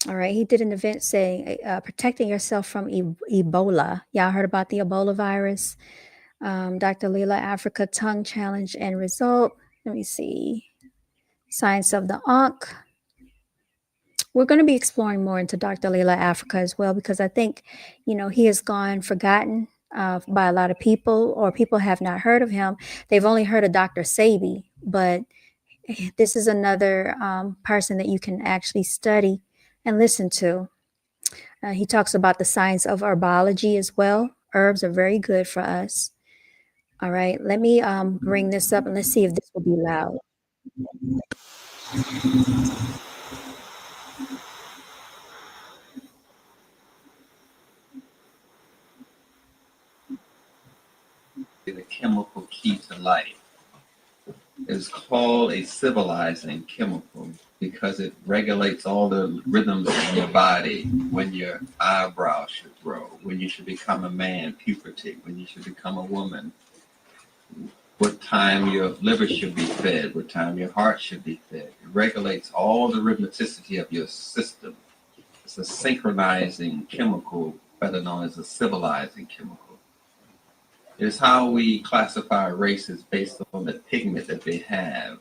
All right, he did an event saying protecting yourself from Ebola. Y'all heard about the Ebola virus? Dr. Llaila Afrika tongue challenge and result. Let me see. Science of the Ankh. We're going to be exploring more into Dr. Llaila Afrika as well, because I think, he has gone forgotten by a lot of people, or people have not heard of him. They've only heard of Dr. Sebi, but this is another person that you can actually study and listen to. He talks about the science of herbology as well. Herbs are very good for us. All right, let me bring this up and let's see if this will be loud. The chemical key to life. It's called a civilizing chemical because it regulates all the rhythms in your body. When your eyebrows should grow, when you should become a man, puberty, when you should become a woman, what time your liver should be fed, what time your heart should be fed. It regulates all the rhythmicity of your system. It's a synchronizing chemical, better known as a civilizing chemical. It's how we classify races based on the pigment that they have.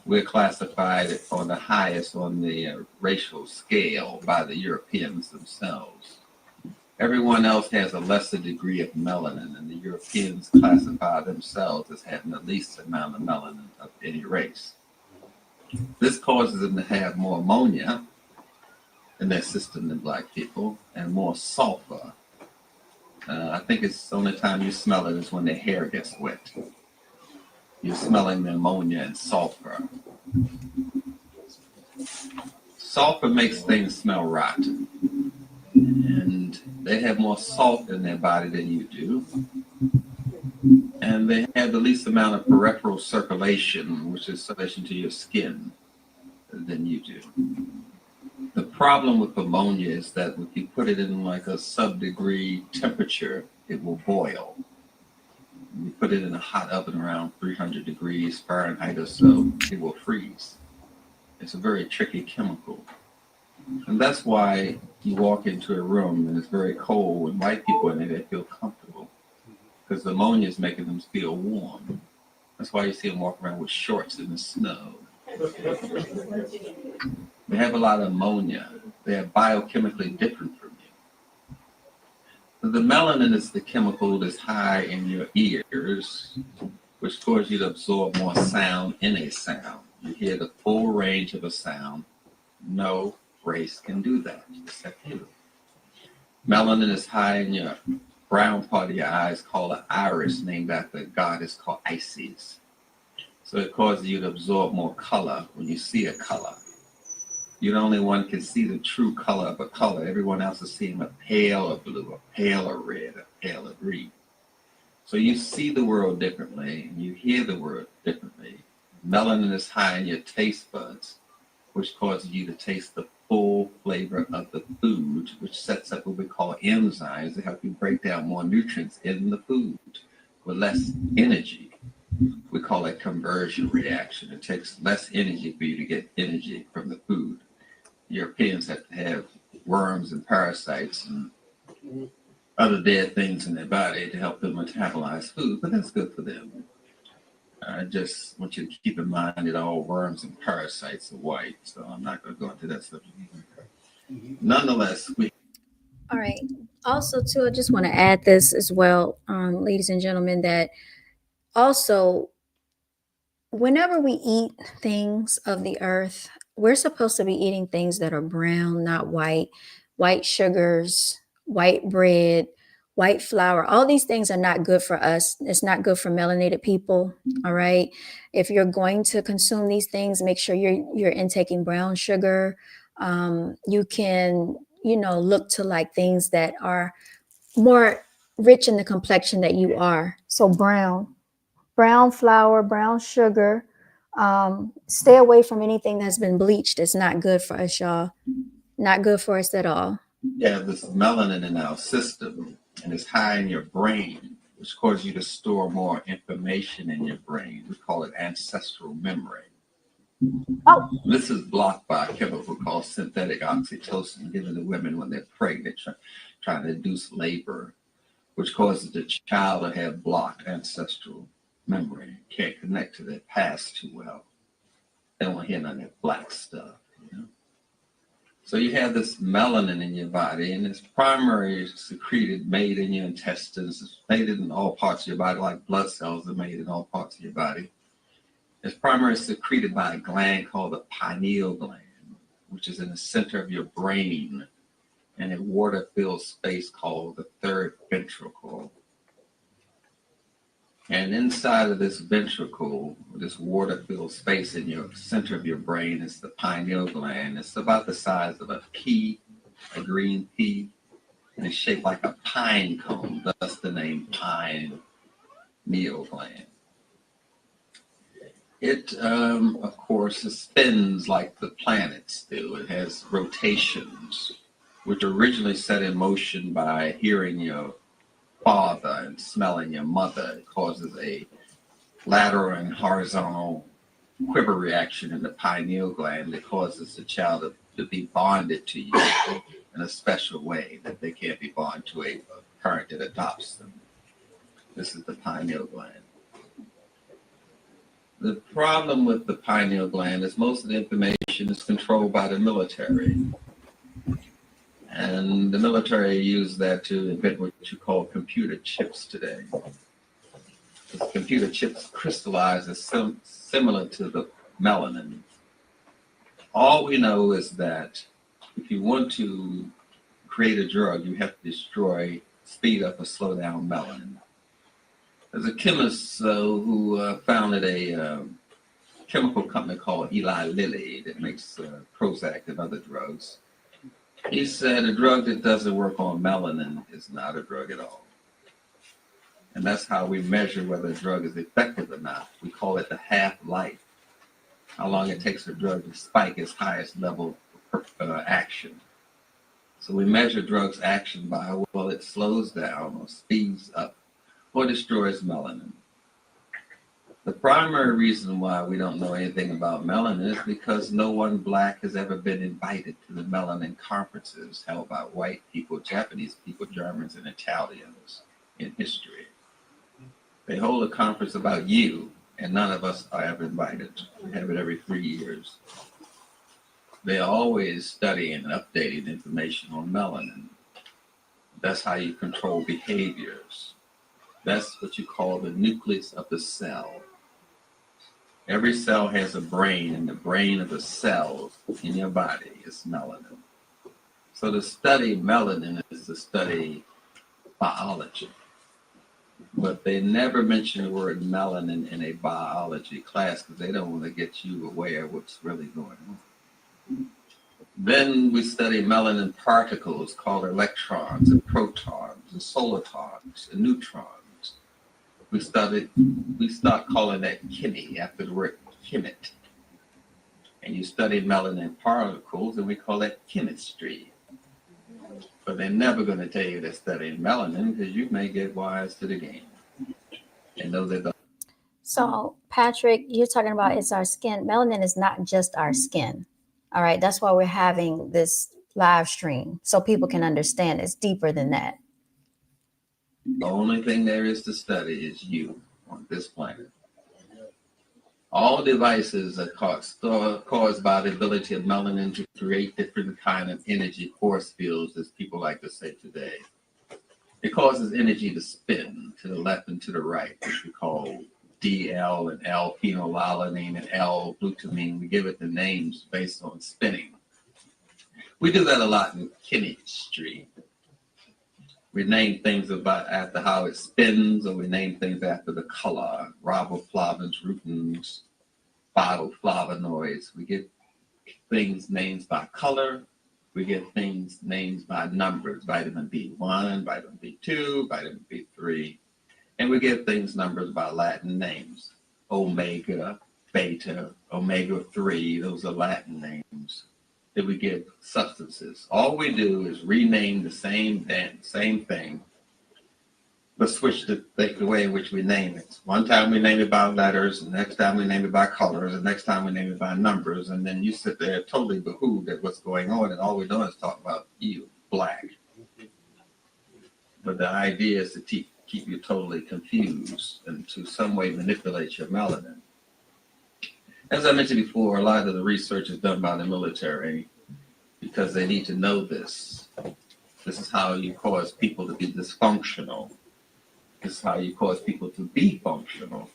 We're classified on the highest on the racial scale by the Europeans themselves. Everyone else has a lesser degree of melanin, and the Europeans classify themselves as having the least amount of melanin of any race. This causes them to have more ammonia in their system than black people and more sulfur. I think it's the only time you smell it is when their hair gets wet. You're smelling the ammonia and sulfur. Sulfur makes things smell rotten. And they have more salt in their body than you do. And they have the least amount of peripheral circulation, which is circulation to your skin, than you do. The problem with ammonia is that if you put it in like a sub-degree temperature, it will boil. You put it in a hot oven around 300 degrees Fahrenheit or so, it will freeze. It's a very tricky chemical. And that's why you walk into a room and it's very cold, and white people in it, they feel comfortable. Because the ammonia is making them feel warm. That's why you see them walk around with shorts in the snow. They have a lot of ammonia. They are biochemically different from you. The melanin is the chemical that's high in your ears, which causes you to absorb more sound in a sound. You hear the full range of a sound. No race can do that, except you. Melanin is high in your brown part of your eyes, called an iris, named after a goddess called Isis. So it causes you to absorb more color when you see a color. You're the only one can see the true color of a color. Everyone else is seeing a paler blue, a paler red, a paler green. So you see the world differently, and you hear the world differently. Melanin is high in your taste buds, which causes you to taste the full flavor of the food, which sets up what we call enzymes to help you break down more nutrients in the food with less energy. We call it conversion reaction. It takes less energy for you to get energy from the food. Europeans have to have worms and parasites and other dead things in their body to help them metabolize food, but that's good for them. I just want you to keep in mind that all worms and parasites are white, so I'm not going to go into that subject. Nonetheless, All right. Also, too, I just want to add this as well, ladies and gentlemen, that also, whenever we eat things of the earth, we're supposed to be eating things that are brown, not white. White sugars, white bread, white flour, all these things are not good for us. It's not good for melanated people. All right. If you're going to consume these things, make sure you're intaking brown sugar. You can, look to like things that are more rich in the complexion that you are. So brown flour, brown sugar. Stay away from anything that's been bleached. It's not good for us, y'all. Not good for us at all. have this melanin in our system, and it's high in your brain, which causes you to store more information in your brain. We call it ancestral memory. Oh. This is blocked by a chemical called synthetic oxytocin given to women when they're pregnant, trying to induce labor, which causes the child to have blocked ancestral memory, can't connect to their past too well. They don't want to hear none of that black stuff, So you have this melanin in your body, and it's primarily secreted, made in your intestines. It's made in all parts of your body, like blood cells are made in all parts of your body. It's primarily secreted by a gland called the pineal gland, which is in the center of your brain, in a water-filled space called the third ventricle. And inside of this ventricle, this water-filled space in your center of your brain, is the pineal gland. It's about the size of a pea, a green pea, and it's shaped like a pine cone, thus the name pineal gland. It, of course, spins like the planets do. It has rotations, which are originally set in motion by hearing your father and smelling your mother. It causes a lateral and horizontal quiver reaction in the pineal gland that causes the child to be bonded to you in a special way that they can't be bonded to a parent that adopts them. This is the pineal gland. The problem with the pineal gland is most of the information is controlled by the military. And the military use that to invent what you call computer chips today. The computer chips crystallize as similar to the melanin. All we know is that if you want to create a drug, you have to destroy, speed up, or slow down melanin. There's a chemist who founded a chemical company called Eli Lilly that makes Prozac and other drugs. He said a drug that doesn't work on melanin is not a drug at all. And that's how we measure whether a drug is effective or not. We call it the half-life, how long it takes a drug to spike its highest level of action. So we measure drugs' action by how well it slows down or speeds up or destroys melanin. The primary reason why we don't know anything about melanin is because no one black has ever been invited to the melanin conferences held by white people, Japanese people, Germans, and Italians in history. They hold a conference about you, and none of us are ever invited. We have it every 3 years. They're always studying and updating information on melanin. That's how you control behaviors. That's what you call the nucleus of the cell. Every cell has a brain, and the brain of the cells in your body is melanin. So to study melanin is to study biology. But they never mention the word melanin in a biology class because they don't want to get you aware of what's really going on. Then we study melanin particles called electrons and protons and solitons and neutrons. We start calling that chemi after the word chemet. And you study melanin particles, and we call that chemistry. But they're never going to tell you they're studying melanin because you may get wise to the game and know that. So, Patrick, you're talking about it's our skin. Melanin is not just our skin. All right. That's why we're having this live stream so people can understand it's deeper than that. The only thing there is to study is you on this planet. All devices are caused by the ability of melanin to create different kind of energy force fields, as people like to say today. It causes energy to spin to the left and to the right, which we call DL and L-phenylalanine and L-glutamine. We give it the names based on spinning. We do that a lot in chemistry. We name things after how it spins, or we name things after the color, riboflavins, rutins, phytoflavonoids. We get things names by color. We get things names by numbers, vitamin B1, vitamin B2, vitamin B3. And we get things numbers by Latin names, omega, beta, omega-3, those are Latin names. That we give substances. All we do is rename the same thing, but switch the way in which we name it. One time we name it by letters, the next time we name it by colors, the next time we name it by numbers, and then you sit there totally behooved at what's going on, and all we're doing is talk about you, black. But the idea is to keep you totally confused and to some way manipulate your melanin. As I mentioned before, a lot of the research is done by the military because they need to know this. This is how you cause people to be dysfunctional. This is how you cause people to be functional.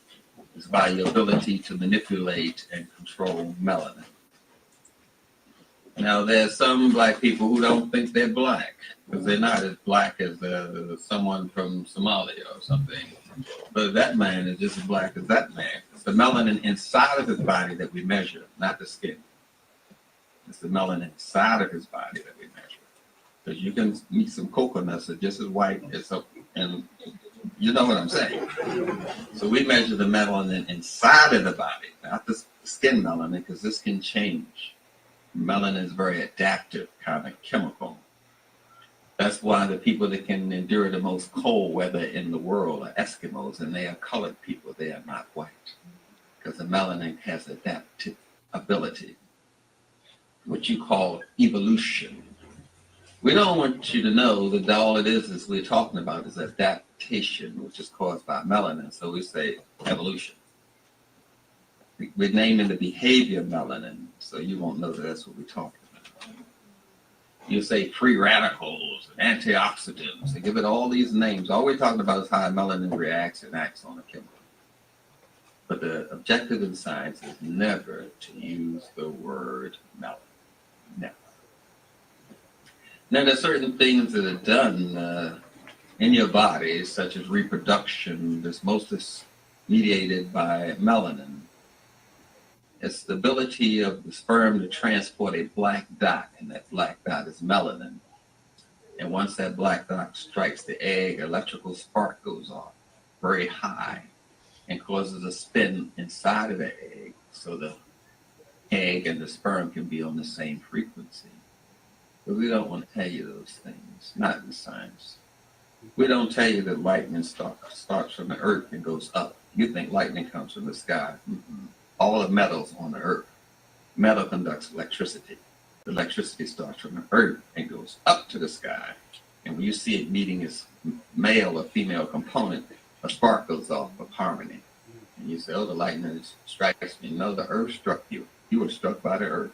It's by your ability to manipulate and control melanin. Now, there's some black people who don't think they're black because they're not as black as someone from Somalia or something. But that man is just as black as that man. It's the melanin inside of his body that we measure, not the skin. It's the melanin inside of his body that we measure. Because you can meet some coconuts that are just as white as and you know what I'm saying. So we measure the melanin inside of the body, not the skin melanin, because this can change. Melanin is a very adaptive kind of chemical. That's why the people that can endure the most cold weather in the world are Eskimos, and they are colored people. They are not white, because the melanin has adaptive ability, what you call evolution. We don't want you to know that all it is we're talking about is adaptation, which is caused by melanin. So we say evolution. We're naming the behavior of melanin, so you won't know that that's what we're talking about. You say free radicals and antioxidants, and give it all these names. All we're talking about is how melanin reacts and acts on a chemical. But the objective in science is never to use the word melanin. Never. Now, there's certain things that are done in your body, such as reproduction, that's mostly mediated by melanin. It's the ability of the sperm to transport a black dot, and that black dot is melanin. And once that black dot strikes the egg, electrical spark goes off very high and causes a spin inside of the egg, so the egg and the sperm can be on the same frequency. But we don't want to tell you those things, not in science. We don't tell you that lightning starts from the earth and goes up. You think lightning comes from the sky. Mm-mm. All the metals on the earth. Metal conducts electricity. The electricity starts from the earth and goes up to the sky. And when you see it meeting its male or female component, a spark goes off of harmony. And you say, oh, the lightning strikes me. No, the earth struck you. You were struck by the earth.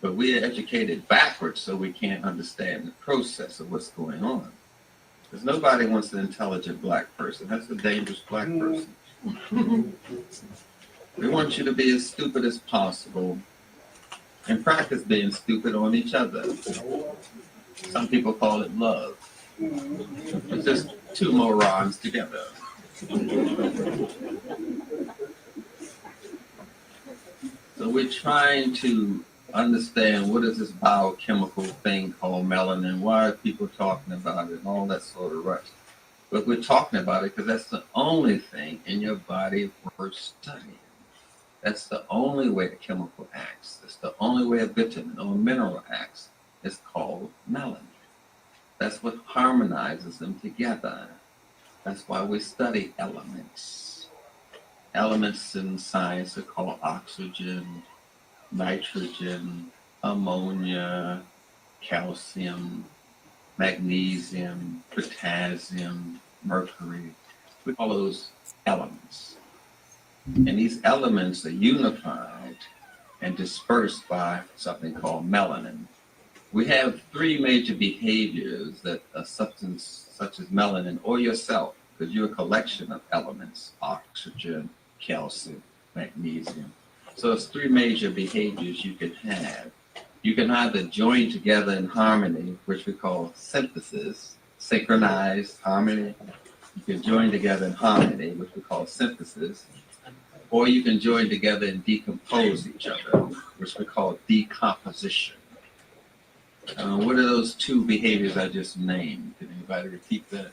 But we are educated backwards, so we can't understand the process of what's going on. Because nobody wants an intelligent black person. That's a dangerous black person. We want you to be as stupid as possible and practice being stupid on each other. Some people call it love. It's just two morons together. So we're trying to understand what is this biochemical thing called melanin, why are people talking about it, and all that sort of rush. But we're talking about it because that's the only thing in your body worth studying. That's the only way a chemical acts. That's the only way a vitamin or a mineral acts. It's called melanin. That's what harmonizes them together. That's why we study elements. Elements in science are called oxygen, nitrogen, ammonia, calcium, magnesium, potassium, mercury. We call those elements. And these elements are unified and dispersed by something called melanin. We have three major behaviors that a substance such as melanin or yourself, because you're a collection of elements, oxygen, calcium, magnesium. So it's three major behaviors you can have. You can either join together in harmony, which we call synthesis, synchronized harmony. You can join together in harmony, which we call synthesis. Or you can join together and decompose each other, which we call decomposition. What are those two behaviors I just named? Can anybody repeat that?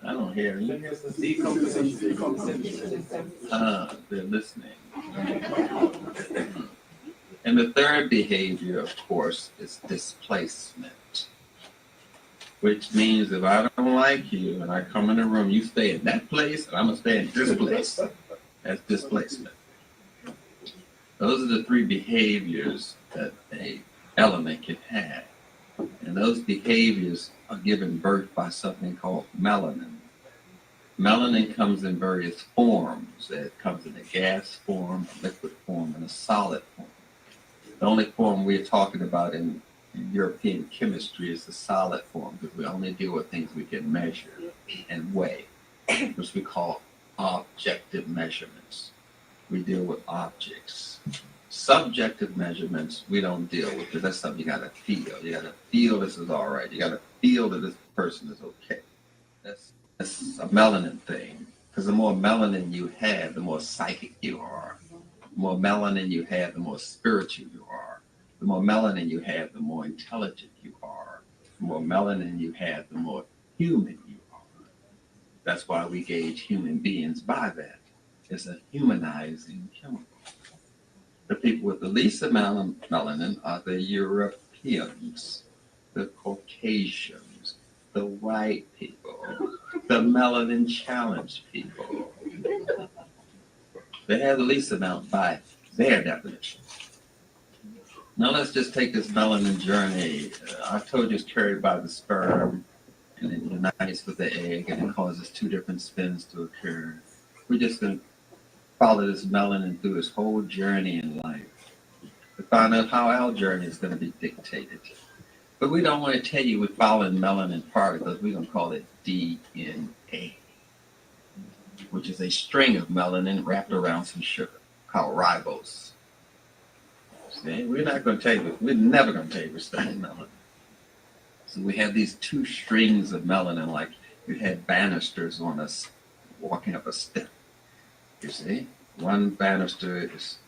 I don't hear you. They're listening. And the third behavior, of course, is displacement, which means if I don't like you and I come in the room, you stay in that place, and I'm going to stay in this place. That's displacement. Those are the three behaviors that an element can have. And those behaviors are given birth by something called melanin. Melanin comes in various forms. It comes in a gas form, a liquid form, and a solid form. The only form we're talking about in European chemistry is the solid form, because we only deal with things we can measure and weigh, which we call objective measurements. We deal with objects. Subjective measurements we don't deal with, because that's something you got to feel. You got to feel this is all right. You got to feel that this person is okay. That's a melanin thing, because the more melanin you have, the more psychic you are. The more melanin you have, the more spiritual you are. The more melanin you have, the more intelligent you are. The more melanin you have, the more human you are. That's why we gauge human beings by that. It's a humanizing chemical. The people with the least amount of melanin are the Europeans, the Caucasians, the white people, the melanin challenged people. They have the least amount by their definition. Now let's just take this melanin journey. I told you it's carried by the sperm, and it unites with the egg, and it causes two different spins to occur. We're just going to follow this melanin through its whole journey in life to find out how our journey is going to be dictated. But we don't want to tell you we're following melanin particles. We're going to call it DNA, which is a string of melanin wrapped around some sugar called ribose. See, we're not going to tell you, we're never going to tell you we're studying melanin. So we have these two strings of melanin, like you had banisters on us walking up a step. You see, one banister is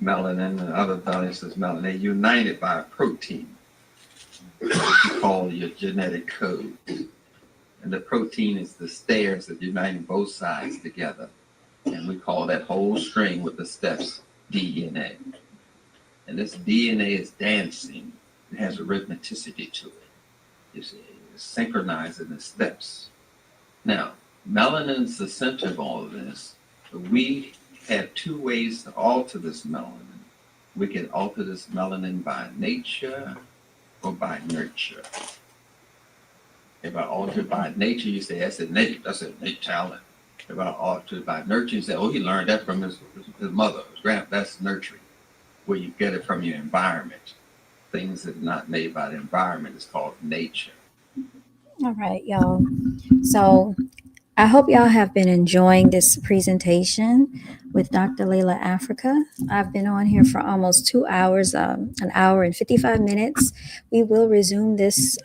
melanin, and the other banister is melanin. They're united by a protein, which you call your genetic code. And the protein is the stairs that uniting both sides together. And we call that whole string with the steps DNA. And this DNA is dancing. It has arithmeticity to it. You see, it's synchronizing the steps. Now, melanin's the center of all of this. But we have two ways to alter this melanin. We can alter this melanin by nature or by nurture. If I alter it by nature, you say that's innate talent. If I alter it by nurture, you say, oh, he learned that from his mother, his grandpa. That's nurturing, where you get it from your environment. Things that are not made by the environment is called nature. All right, y'all. So I hope y'all have been enjoying this presentation with Dr. Llaila Afrika. I've been on here for almost 2 hours, an hour and 55 minutes. We will resume this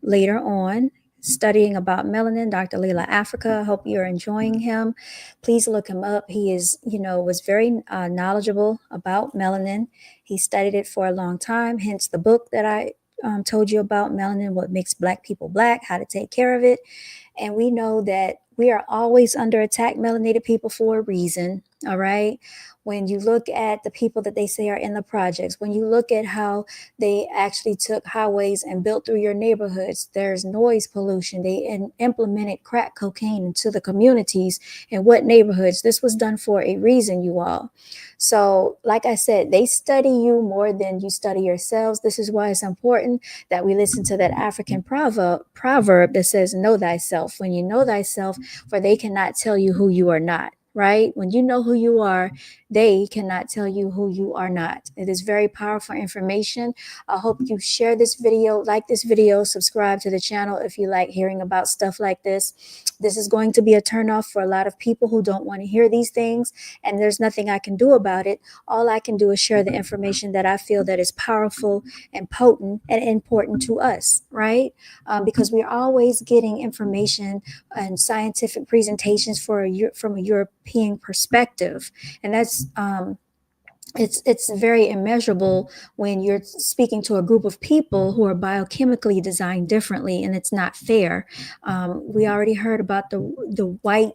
later on, studying about melanin. Dr. Llaila Afrika. I hope you're enjoying him. Please look him up. He is, was very knowledgeable about melanin. He studied it for a long time, hence the book that I told you about, Melanin, What Makes Black People Black, How to Take Care of It. And we know that we are always under attack, melanated people, for a reason. All right. When you look at the people that they say are in the projects, when you look at how they actually took highways and built through your neighborhoods, there's noise pollution. They implemented crack cocaine into the communities. And what neighborhoods? This was done for a reason, you all. So, like I said, they study you more than you study yourselves. This is why it's important that we listen to that African proverb that says, know thyself. When you know thyself, for they cannot tell you who you are not. Right? When you know who you are, they cannot tell you who you are not. It is very powerful information. I hope you share this video, like this video, subscribe to the channel if you like hearing about stuff like this. This is going to be a turnoff for a lot of people who don't want to hear these things, and there's nothing I can do about it. All I can do is share the information that I feel that is powerful and potent and important to us, right? Because we're always getting information and scientific presentations from a European perspective, and that's it's very immeasurable when you're speaking to a group of people who are biochemically designed differently, and it's not fair. We already heard about the white.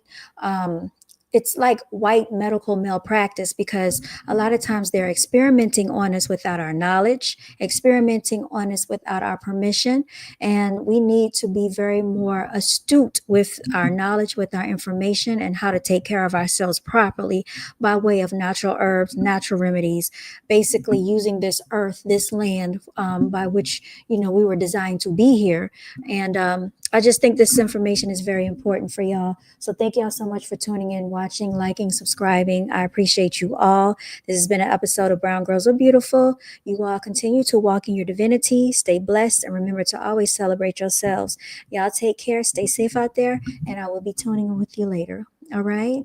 It's like white medical malpractice, because a lot of times they're experimenting on us without our knowledge, experimenting on us without our permission. And we need to be very more astute with our knowledge, with our information, and how to take care of ourselves properly by way of natural herbs, natural remedies, basically using this earth, this land by which, we were designed to be here. And I just think this information is very important for y'all. So thank y'all so much for tuning in, watching, liking, subscribing. I appreciate you all. This has been an episode of Brown Girls Are Beautiful. You all continue to walk in your divinity, stay blessed, and remember to always celebrate yourselves. Y'all take care, stay safe out there, and I will be tuning in with you later. All right?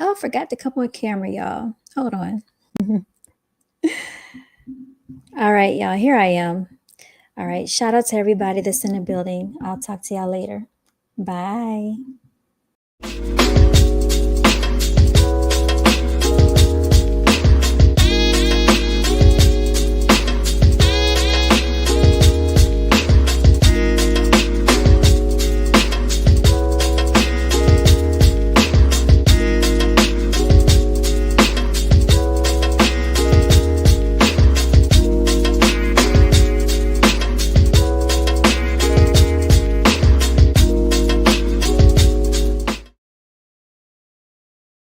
Oh, I forgot to come on camera, y'all. Hold on. All right, y'all, here I am. All right, shout out to everybody that's in the building. I'll talk to y'all later. Bye.